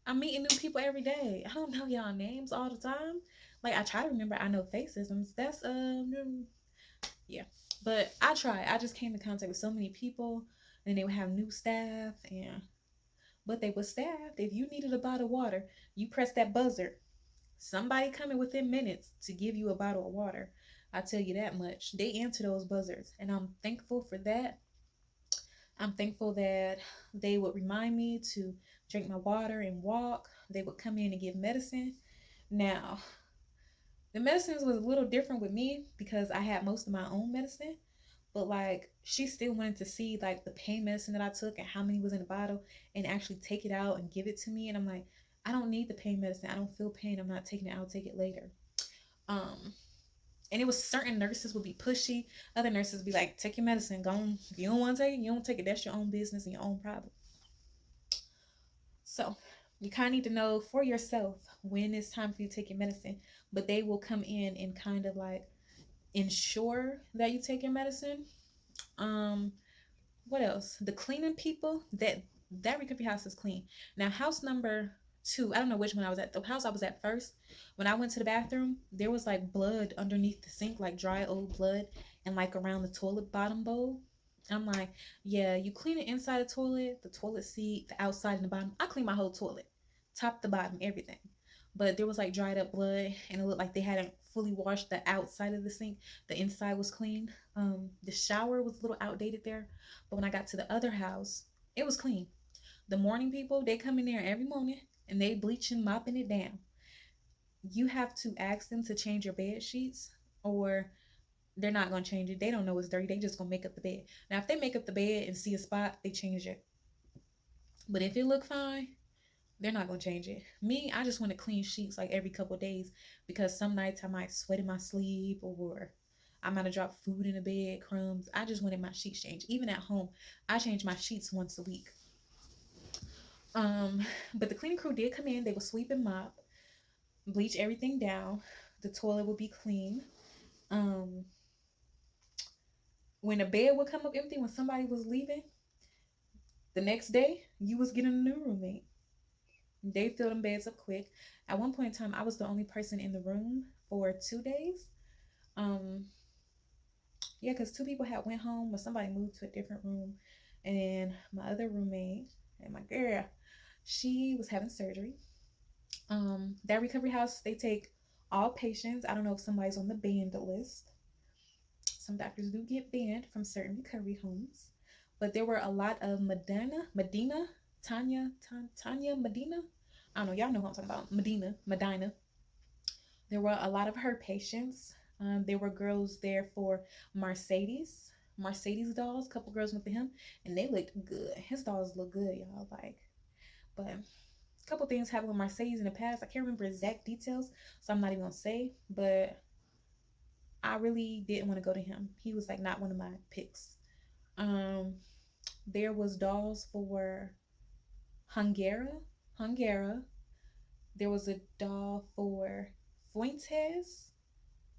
I'm meeting new people every day. I don't know y'all names all the time. Like, I try to remember, I know faces, and that's yeah. But I try. I just came in contact with so many people, and they would have new staff, and but they were staffed. If you needed a bottle of water, you press that buzzer. Somebody coming within minutes to give you a bottle of water. I tell you that much. They answer those buzzers, and I'm thankful for that. I'm thankful that they would remind me to drink my water and walk. They would come in and give medicine. Now, the medicines was a little different with me because I had most of my own medicine. But like, she still wanted to see like the pain medicine that I took and how many was in the bottle, and actually take it out and give it to me. And I'm like, I don't need the pain medicine. I don't feel pain. I'm not taking it. I'll take it later. Um, and it was certain nurses would be pushy. Other nurses would be like, take your medicine. Go on. If you don't want to take it, you don't take it. That's your own business and your own problem. So you kind of need to know for yourself when it's time for you to take your medicine. But they will come in and kind of like ensure that you take your medicine. Um, what else? The cleaning people, that recovery house is clean. Now, house number 2, I don't know which one I was at. The house I was at first, when I went to the bathroom, there was like blood underneath the sink, like dry old blood, and like around the toilet bottom bowl. I'm like, yeah, you clean it inside the toilet seat, the outside and the bottom. I clean my whole toilet, top to bottom, everything. But there was like dried up blood, and it looked like they hadn't fully washed the outside of the sink. The inside was clean. The shower was a little outdated there, but when I got to the other house, it was clean. The morning people, they come in there every morning and they bleaching, mopping it down. You have to ask them to change your bed sheets, or they're not gonna change it. They don't know it's dirty. They just gonna make up the bed. Now, if they make up the bed and see a spot, they change it. But if it look fine, they're not gonna change it. Me, I just want to clean sheets like every couple of days, because some nights I might sweat in my sleep, or I might have dropped food in the bed, crumbs. I just wanted my sheets changed. Even at home, I change my sheets once a week. Um, but the cleaning crew did come in. They would sweep and mop, bleach everything down. The toilet would be clean. Um, when a bed would come up empty when somebody was leaving, the next day you was getting a new roommate. They filled them beds up quick. At one point in time, I was the only person in the room for 2 days. Um, yeah, because two people had went home, but somebody moved to a different room, and then my other roommate and my girl, she was having surgery. That recovery house, they take all patients. I don't know if somebody's on the banned list. Some doctors do get banned from certain recovery homes, but there were a lot of Tanya Medina. I don't know, y'all know what I'm talking about. Medina. There were a lot of her patients. There were girls there for Mercedes dolls. A couple girls went to him, and they looked good. His dolls look good, y'all. Like, but a couple things happened with Mercedes in the past. I can't remember exact details, so I'm not even gonna say. But I really didn't want to go to him. He was like not one of my picks. Um, there was dolls for Hungara, Hungara. There was a doll for Fuentes,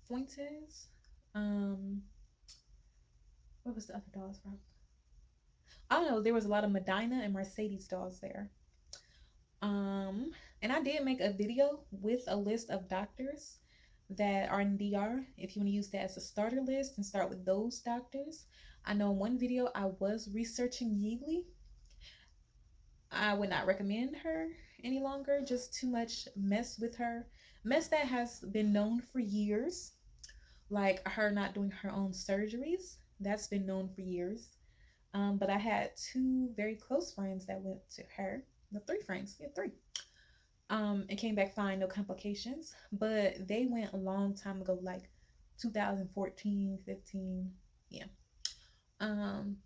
Fuentes. Um, what was the other dolls from? I don't know. There was a lot of Medina and Mercedes dolls there. Um, and I did make a video with a list of doctors that are in DR. If you want to use that as a starter list and start with those doctors. I know in one video I was researching Yeagley. I would not recommend her any longer. Just too much mess with her. Mess that has been known for years. Like her not doing her own surgeries. That's been known for years. But I had two very close friends that went to her. No, three friends. Yeah, three. And came back fine, no complications. But they went a long time ago, like 2014, 15. Yeah. Um,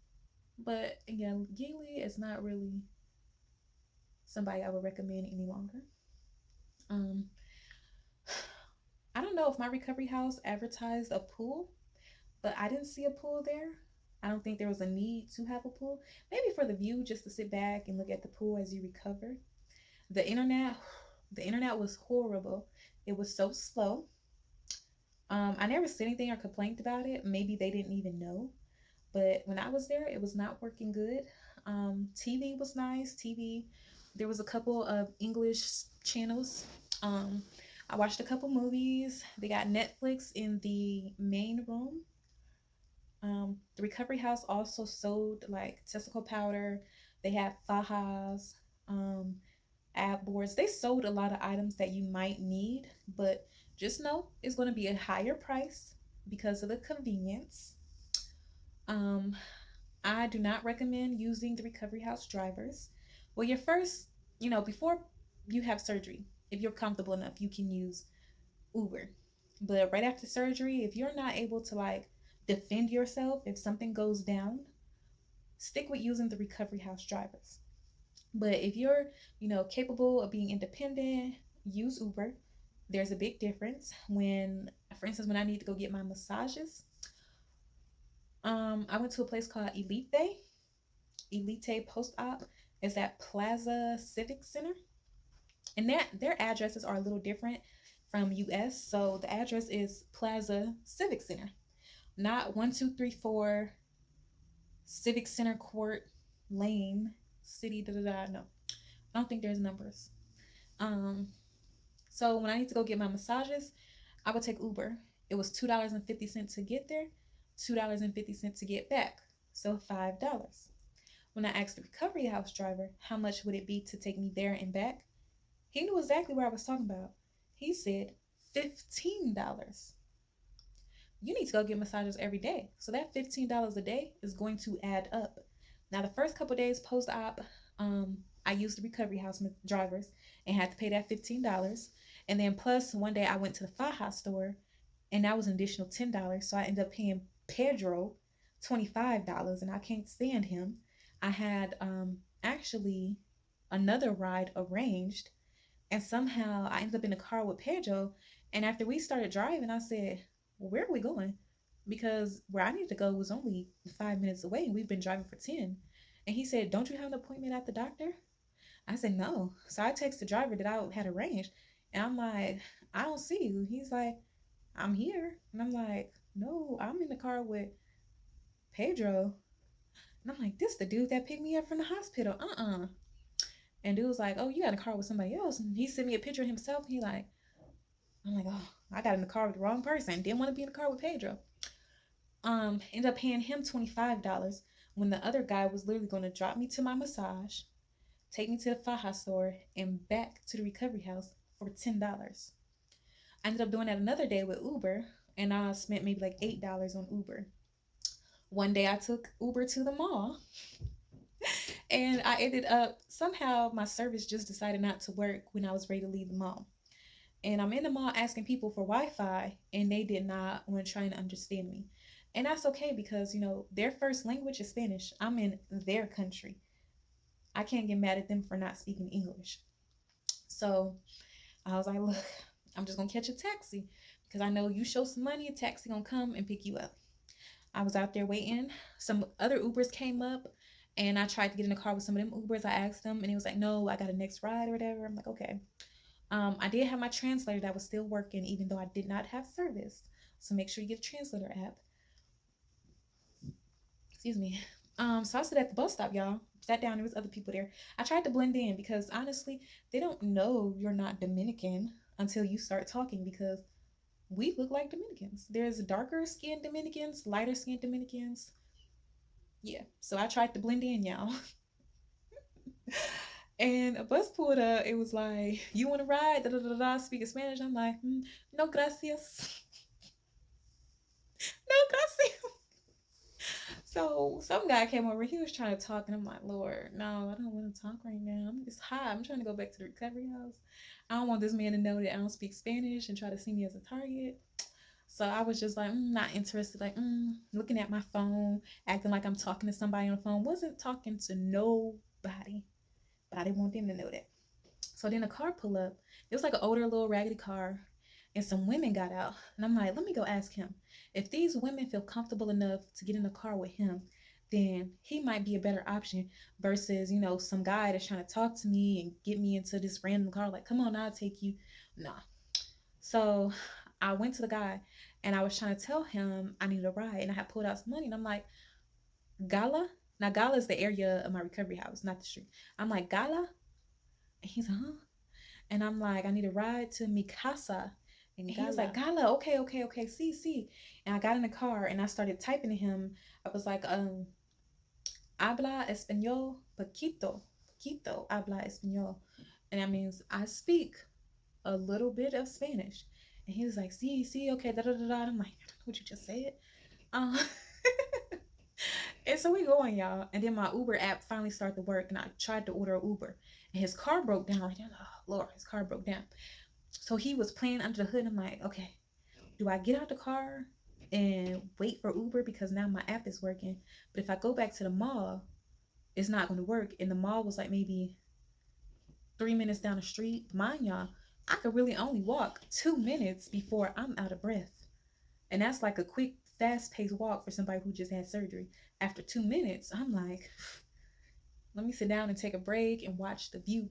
but again, Gigli is not really somebody I would recommend any longer. Um, I don't know if my recovery house advertised a pool, but I didn't see a pool there. I don't think there was a need to have a pool. Maybe for the view, just to sit back and look at the pool as you recover. The internet, the internet was horrible. It was so slow. I never said anything or complained about it. Maybe they didn't even know. But when I was there, it was not working good. TV was nice. TV, there was a couple of English channels. I watched a couple movies. They got Netflix in the main room. The recovery house also sold like testicle powder. They had fajas, um, ab boards. They sold a lot of items that you might need, but just know it's going to be a higher price because of the convenience. Um, I do not recommend using the recovery house drivers. Well, your first, before you have surgery, if you're comfortable enough, you can use Uber. But right after surgery, if you're not able to like defend yourself, if something goes down, stick with using the recovery house drivers. But if you're, capable of being independent, use Uber. There's a big difference when, for instance, when I need to go get my massages, I went to a place called Elite Post Op. Is at Plaza Civic Center, and their addresses are a little different from US. So the address is Plaza Civic Center, not 1234 Civic Center Court Lane City. Da da da. No, I don't think there's numbers. Um, so when I need to go get my massages, I would take Uber. It was $2.50 to get there, $2.50 to get back, so $5. When I asked the recovery house driver how much would it be to take me there and back, he knew exactly what I was talking about. He said $15. You need to go get massages every day. So that $15 a day is going to add up. Now, the first couple days post op, I used the recovery house drivers and had to pay that $15. And then plus one day I went to the Faja store and that was an additional $10. So I ended up paying Pedro $25 and I can't stand him. I had actually another ride arranged and somehow I ended up in a car with Pedro. And after we started driving, I said, well, where are we going? Because where I needed to go was only 5 minutes away and we've been driving for 10. And he said, don't you have an appointment at the doctor? I said, no. So I text the driver that I had arranged. And I'm like, I don't see you. He's like, I'm here. And I'm like, no, I'm in the car with Pedro. And I'm like, this the dude that picked me up from the hospital. And dude was like, oh, you got in a car with somebody else. And he sent me a picture of himself. He like, I'm like, oh, I got in the car with the wrong person. Didn't want to be in the car with Pedro. Ended up paying him $25 when the other guy was literally going to drop me to my massage, take me to the faja store, and back to the recovery house for $10. I ended up doing that another day with Uber, and I spent maybe like $8 on Uber. One day I took Uber to the mall, and I ended up somehow my service just decided not to work when I was ready to leave the mall. And I'm in the mall asking people for Wi-Fi, and they did not want to try and understand me. And that's okay because their first language is Spanish. I'm in their country. I can't get mad at them for not speaking English. So I was like, look, I'm just gonna catch a taxi because I know you show some money, a taxi gonna come and pick you up. I was out there waiting. Some other Ubers came up, and I tried to get in the car with some of them Ubers. I asked them, and he was like, no, I got a next ride or whatever. I'm like, okay. I did have my translator that was still working, even though I did not have service. So make sure you get a translator app. Excuse me. So I stood at the bus stop, y'all. Sat down. There was other people there. I tried to blend in because honestly, they don't know you're not Dominican until you start talking because we look like Dominicans. There's darker skinned Dominicans, lighter skinned Dominicans. Yeah. So I tried to blend in, y'all. And a bus pulled up. It was like, "You want to ride?" Da da da da. Speaking Spanish. I'm like, "No, gracias. No, gracias." So some guy came over. He was trying to talk, and I'm like, "Lord, no, I don't want to talk right now. I'm just hot. I'm trying to go back to the recovery house. I don't want this man to know that I don't speak Spanish and try to see me as a target." So I was just like, not interested. Like, looking at my phone, acting like I'm talking to somebody on the phone. Wasn't talking to nobody, but I didn't want them to know that. So then a car pull up. It was like an older little raggedy car, and some women got out. And I'm like, let me go ask him. If these women feel comfortable enough to get in the car with him, then he might be a better option versus, some guy that's trying to talk to me and get me into this random car. Like, come on, I'll take you. Nah. So I went to the guy and I was trying to tell him I needed a ride, and I had pulled out some money, and I'm like, Gala? Now Gala is the area of my recovery house, not the street. I'm like, Gala? And he's like, huh? And I'm like, I need a ride to Mikasa. And he was like, Gala, okay, okay, okay, see. And I got in the car and I started typing to him. I was like, habla español poquito, poquito habla español. And that means I speak a little bit of Spanish. And he was like, see, okay, da da da da. I'm like, I don't know what you just said. Um, and so we going, y'all. And then my Uber app finally started to work, and I tried to order an Uber, and his car broke down. Right there. Oh Lord, his car broke down. So he was playing under the hood. And I'm like, okay, do I get out the car and wait for Uber because now my app is working? But if I go back to the mall, it's not going to work. And the mall was like maybe 3 minutes down the street. Mind y'all, I could really only walk 2 minutes before I'm out of breath. And that's like a quick, fast paced walk for somebody who just had surgery. After 2 minutes, I'm like, let me sit down and take a break and watch the view.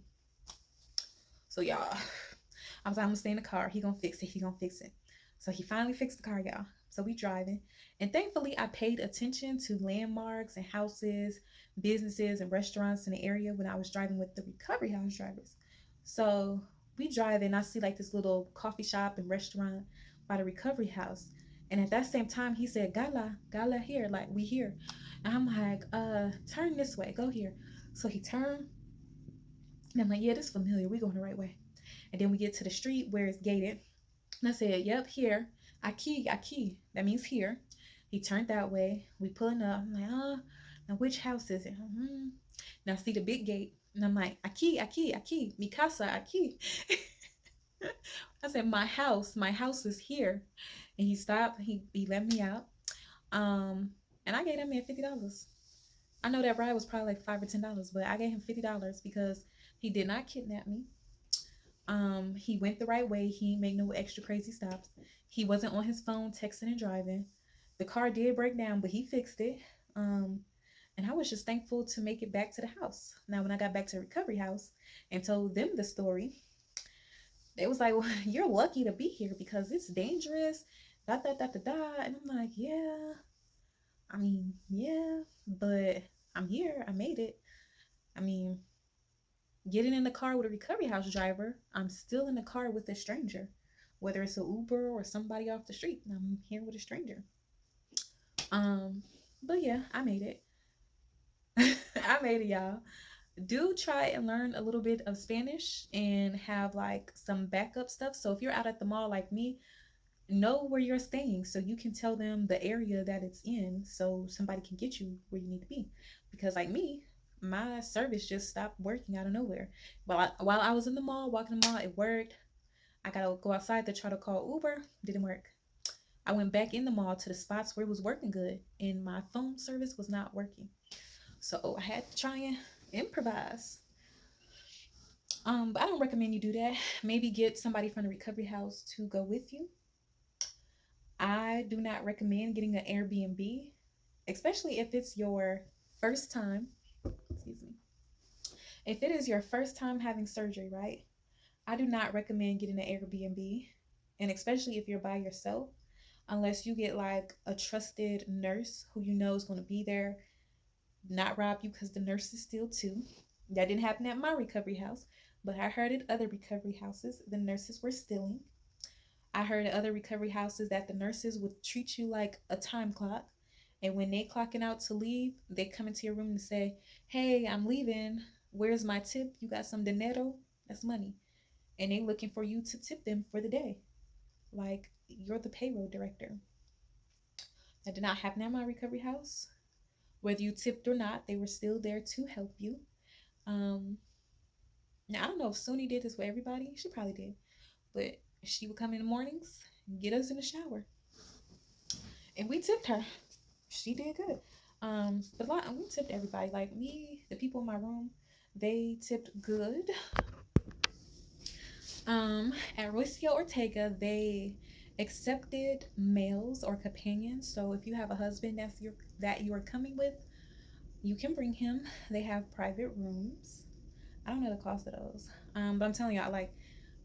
So y'all, I was like, I'm gonna stay in the car. He gonna fix it. He gonna fix it. So he finally fixed the car, y'all. So we driving. And thankfully I paid attention to landmarks and houses, businesses and restaurants in the area when I was driving with the recovery house drivers. So we drive and I see like this little coffee shop and restaurant by the recovery house. And at that same time he said, Gala here, like we here. And I'm like, turn this way, go here. So he turned and I'm like, yeah, this is familiar. We going the right way. And then we get to the street where it's gated. And I said, yep, here. Aquí. That means here. He turned that way. We pulling up. I'm like, now which house is it? Now I see the big gate. And I'm like, aquí. Mi casa, aquí. I said, my house is here. And he stopped. He let me out. And I gave that man $50. I know that ride was probably like $5 or $10, but I gave him $50 because he did not kidnap me. He went the right way. He made no extra crazy stops. He wasn't on his phone texting and driving. The car did break down, but he fixed it. And I was just thankful to make it back to the house. Now, when I got back to the recovery house and told them the story, they was like, well, you're lucky to be here because it's dangerous. Da, da, da, da, da. And I'm like, yeah, I mean, yeah, but I'm here. I made it. I mean, getting in the car with a recovery house driver, I'm still in the car with a stranger. Whether it's an Uber or somebody off the street, I'm here with a stranger. Um, but yeah, I made it. I made it, y'all. Do try and learn a little bit of Spanish and have like some backup stuff. So if you're out at the mall like me, know where you're staying so you can tell them the area that it's in so somebody can get you where you need to be. Because like me, my service just stopped working out of nowhere. While I was in the mall, walking the mall, it worked. I gotta go outside to try to call Uber, didn't work. I went back in the mall to the spots where it was working good, and my phone service was not working. So I had to try and improvise. But I don't recommend you do that. Maybe get somebody from the recovery house to go with you. I do not recommend getting an Airbnb, especially if it's your first time. Excuse me. If it is your first time having surgery, right? I do not recommend getting an Airbnb, and especially if you're by yourself, unless you get like a trusted nurse who you know is going to be there, not rob you because the nurse is still too. That didn't happen at my recovery house, but I heard at other recovery houses the nurses were stealing. I heard at other recovery houses that the nurses would treat you like a time clock. And when they clocking out to leave, they come into your room and say, hey, I'm leaving. Where's my tip? You got some dinero? That's money. And they looking for you to tip them for the day. Like you're the payroll director. That did not happen at my recovery house. Whether you tipped or not, they were still there to help you. Um, Now I don't know if Suni did this with everybody. She probably did, but she would come in the mornings, get us in the shower, and we tipped her. She did good. But a lot we tipped everybody. Like me, the people in my room, they tipped good. At Rocio Ortega, they accepted males or companions. So if you have a husband that you are coming with, you can bring him. They have private rooms. I don't know the cost of those. But I'm telling y'all, like,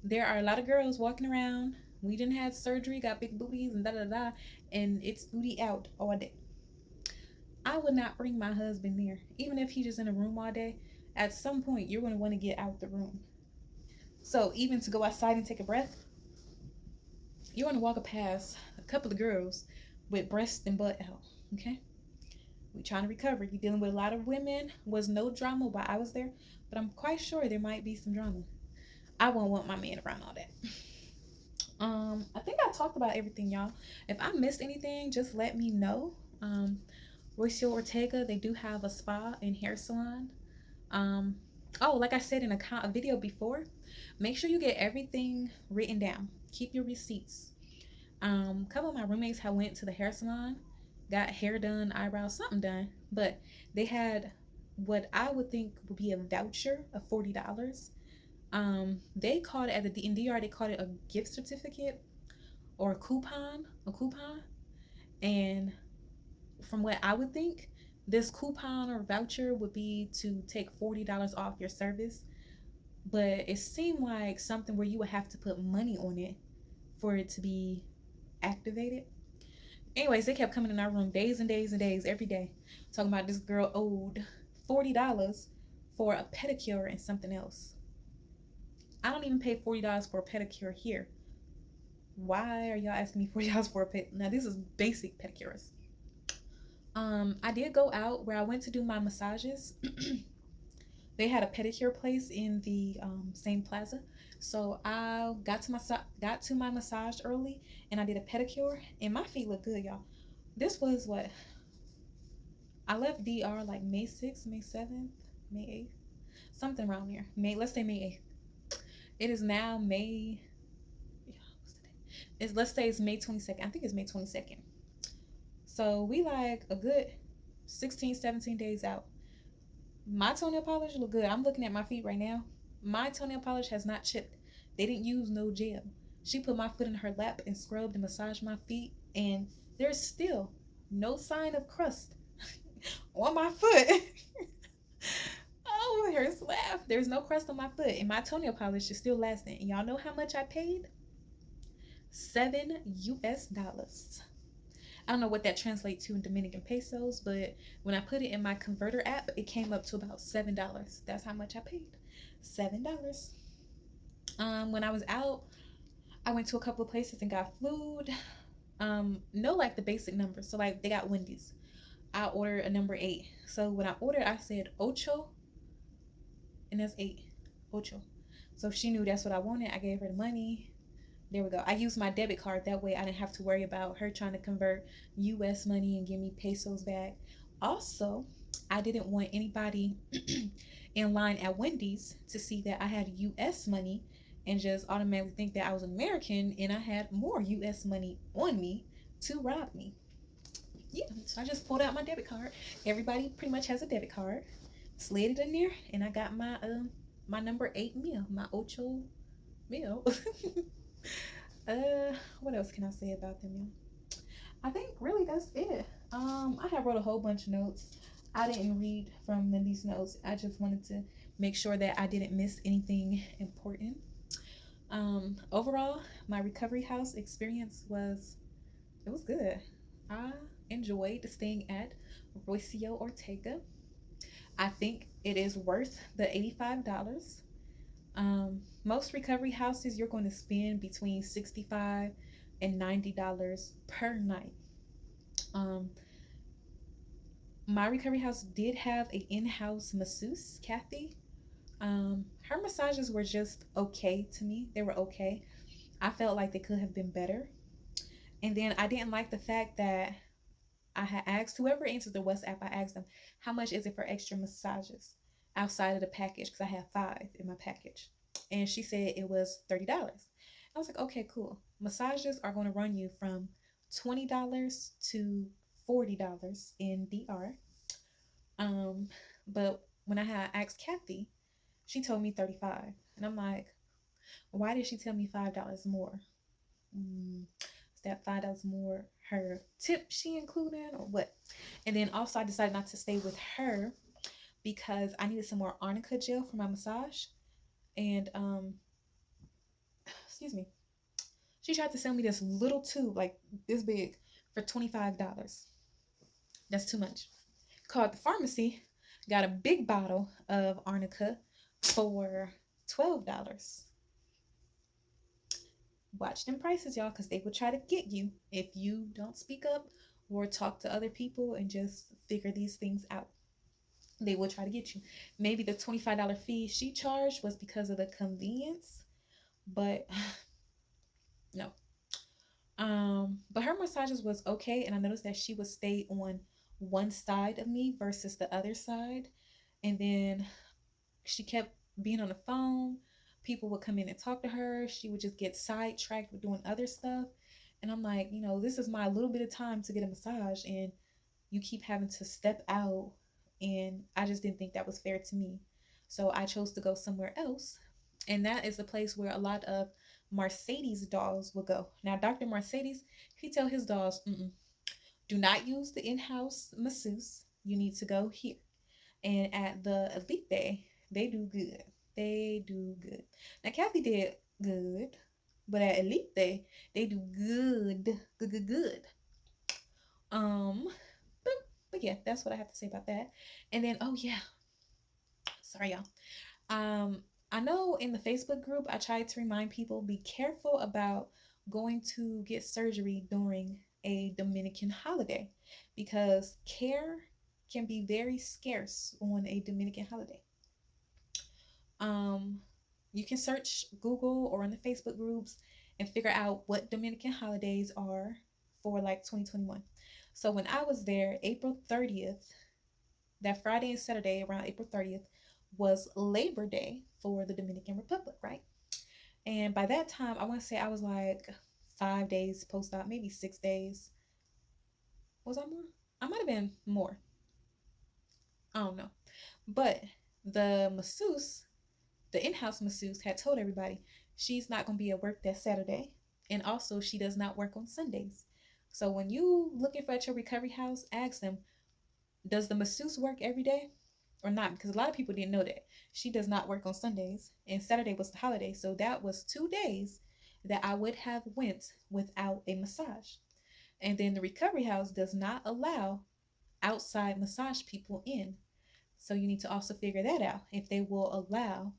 there are a lot of girls walking around. We didn't have surgery, got big booties and da da da, and it's booty out all day. I would not bring my husband there, even if he just in a room all day. At some point, you're going to want to get out the room. So even to go outside and take a breath, you're going to walk past a couple of girls with breast and butt out. Okay, we trying to recover. You're dealing with a lot of women. Was no drama while I was there, but I'm quite sure there might be some drama. I won't want my man around all that. I think I talked about everything, y'all. If I missed anything, just let me know. Rocio Ortega, they do have a spa and hair salon. Um, oh, like I said in a video before, make sure you get everything written down. Keep your receipts. A couple of my roommates had went to the hair salon, got hair done, eyebrows, something done, but they had what I would think would be a voucher of $40. They called it at the DNDR. They called it a gift certificate or a coupon. And from what I would think, this coupon or voucher would be to take $40 off your service. But it seemed like something where you would have to put money on it for it to be activated. Anyways, they kept coming in our room days and days and days, every day, talking about this girl owed $40 for a pedicure and something else. I don't even pay $40 for a pedicure here. Why are y'all asking me $40 for a ped? Now this is basic pedicures. I did go out where I went to do my massages. They had a pedicure place in the same plaza, so I got to my massage early, and I did a pedicure, and my feet look good, y'all. This was what I left DR like May 6th, May 7th, May 8th, something around there. Let's say May 8th. It is now May. Yeah, what's the date? Let's say it's May 22nd. I think it's May 22nd. So we like a good 16, 17 days out. My toenail polish look good. I'm looking at my feet right now. My toenail polish has not chipped. They didn't use no gel. She put my foot in her lap and scrubbed and massaged my feet, and there's still no sign of crust on on my foot. Oh, it hurts to laugh. There's no crust on my foot, and my toenail polish is still lasting. And y'all know how much I paid? $7 US. I don't know what that translates to in Dominican pesos, but when I put it in my converter app, it came up to about $7. That's how much I paid. $7. When I was out, I went to a couple of places and got food. No, like the basic numbers. So like they got Wendy's. I ordered a number 8. So when I ordered, I said ocho, and that's 8. Ocho. So she knew that's what I wanted. I gave her the money. There we go. I used my debit card. That way I didn't have to worry about her trying to convert US money and give me pesos back. Also, I didn't want anybody in line at Wendy's to see that I had US money and just automatically think that I was American and I had more US money on me to rob me. Yeah, so I just pulled out my debit card. Everybody pretty much has a debit card. Slid it in there, and I got my number 8 meal, my ocho meal. What else can I say about them, meal? I think really that's it. I have wrote a whole bunch of notes. I didn't read from Lindy's notes. I just wanted to make sure that I didn't miss anything important. Overall, my recovery house experience was good. I enjoyed staying at Rocio Ortega. I think it is worth the $85. Most recovery houses you're going to spend between $65 and $90 per night. Um, my recovery house did have an in-house masseuse, Kathy. Her massages were just okay to me. They were okay. I felt like they could have been better. And then I didn't like the fact that I had asked whoever answered the WhatsApp, I asked them, how much is it for extra massages outside of the package? Because I had 5 in my package. And she said it was $30. I was like, okay, cool. Massages are going to run you from $20 to $40 in DR. Um, but when I had asked Kathy, she told me 35. And I'm like, why did she tell me $5 more? Is that $5 more her tip she included or what? And then also I decided not to stay with her because I needed some more arnica gel for my massage. And excuse me, she tried to sell me this little tube like this big for $25. That's too much. Called the pharmacy, got a big bottle of arnica for $12. Watch them prices, y'all, because they will try to get you if you don't speak up or talk to other people and just figure these things out. They will try to get you. Maybe the $25 fee she charged was because of the convenience, but no. But her massages was okay, and I noticed that she would stay on one side of me versus the other side, and then she kept being on the phone. People would come in and talk to her. She would just get sidetracked with doing other stuff. And I'm like, this is my little bit of time to get a massage, and you keep having to step out. And I just didn't think that was fair to me. So I chose to go somewhere else. And that is the place where a lot of Mercedes dolls will go. Now, Dr. Mercedes, he tell his dolls, do not use the in-house masseuse. You need to go here. And at the Elite, they do good. They do good. Now, Kathy did good, but at Elite, they do good, good, good, good. But, but yeah, that's what I have to say about that. And then, oh yeah, sorry y'all. I know in the Facebook group, I tried to remind people be careful about going to get surgery during a Dominican holiday because care can be very scarce on a Dominican holiday. Um, you can search Google or in the Facebook groups and figure out what Dominican holidays are for like 2021. So when I was there, April 30th, that Friday and Saturday around April 30th was Labor Day for the Dominican Republic, right? And by that time, I want to say I was like 5 days post-op, maybe 6 days. Was I more? I might have been more. I don't know. But the masseuse, the in-house masseuse, had told everybody she's not going to be at work that Saturday. And also, she does not work on Sundays. So when you looking for at your recovery house, ask them, Does the masseuse work every day or not? Because a lot of people didn't know that. She does not work on Sundays, and Saturday was the holiday. So that was 2 days that I would have went without a massage. And then the recovery house does not allow outside massage people in. So you need to also figure that out if they will allow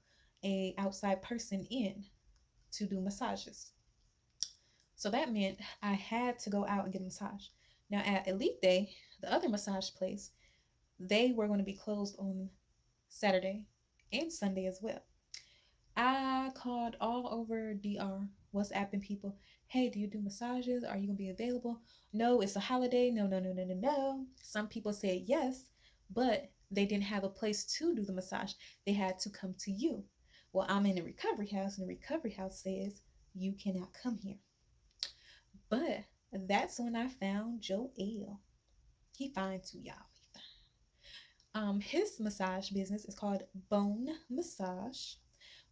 a outside person in to do massages. So that meant I had to go out and get a massage. Now at Elite Day, the other massage place, they were going to be closed on Saturday and Sunday as well. I called all over DR, WhatsApping people. Hey, do you do massages? Are you gonna be available? No, it's a holiday. No, no, no, no, no, no. Some people said yes, but they didn't have a place to do the massage. They had to come to you. Well, I'm in a recovery house, and the recovery house says you cannot come here. But that's when I found Joel. He fine too, y'all. His massage business is called Bone Massage.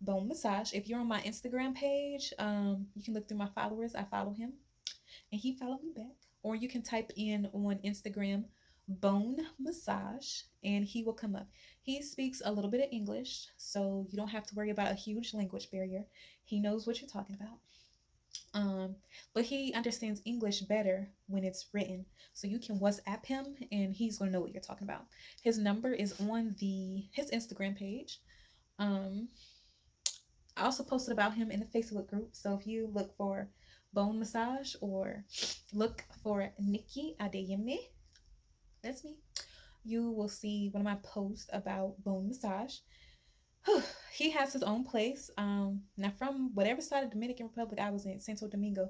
Bone Massage. If you're on my Instagram page, you can look through my followers. I follow him, and he followed me back. Or you can type in on Instagram Bone Massage, and he will come up. He speaks a little bit of English, so you don't have to worry about a huge language barrier. He knows what you're talking about. Um, but he understands English better when it's written. So you can WhatsApp him and he's gonna know what you're talking about. His number is on the his Instagram page. Um, I also posted about him in the Facebook group. So if you look for Bone Massage or look for Nikki Adeyemi, that's me. You will see one of my posts about Bone Massage. He has his own place. Now from whatever side of Dominican Republic I was in, Santo Domingo,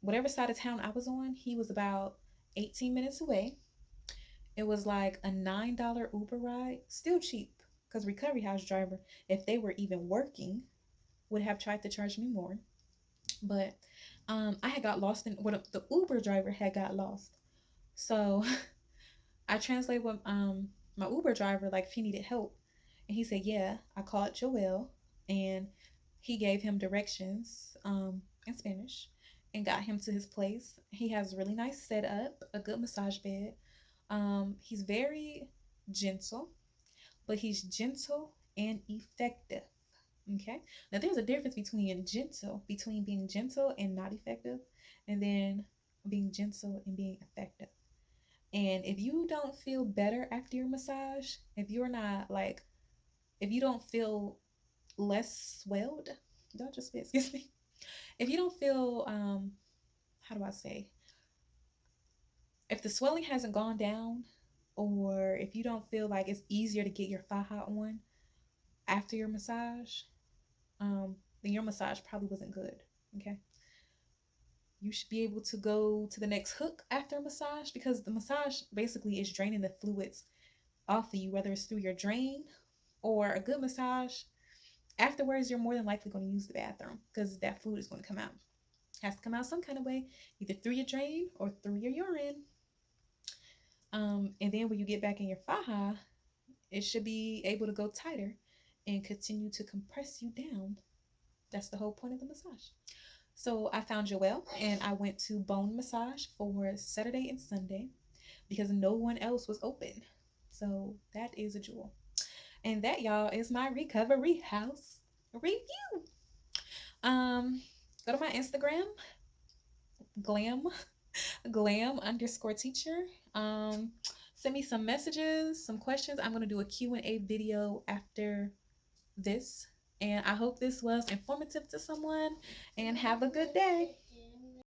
whatever side of town I was on, he was about 18 minutes away. It was like a $9 Uber ride, still cheap, because recovery house driver, if they were even working, would have tried to charge me more. But I had got lost in what the Uber driver had got lost. So I translated with my Uber driver like if he needed help, and he said, "Yeah." I called Joel, and he gave him directions in Spanish, and got him to his place. He has a really nice setup, a good massage bed. He's very gentle, but he's gentle and effective. Okay. Now there's a difference between being gentle and not effective, and then being gentle and being effective. And if you don't feel better after your massage, if you're not like, if you don't feel less swelled, don't just spit, excuse me. If you don't feel, how do I say, if the swelling hasn't gone down, or if you don't feel like it's easier to get your faja on after your massage, then your massage probably wasn't good. Okay. You should be able to go to the next hook after a massage because the massage basically is draining the fluids off of you, whether it's through your drain or a good massage. Afterwards, you're more than likely going to use the bathroom because that fluid is going to come out. It has to come out some kind of way, either through your drain or through your urine. And then when you get back in your faja, it should be able to go tighter and continue to compress you down. That's the whole point of the massage. So I found Joelle and I went to Bone Massage for Saturday and Sunday because no one else was open. So that is a jewel. And that, y'all, is my recovery house review. Go to my Instagram, glam glam_teacher. Send me some messages, some questions. I'm going to do a Q&A video after this. And I hope this was informative to someone. And have a good day.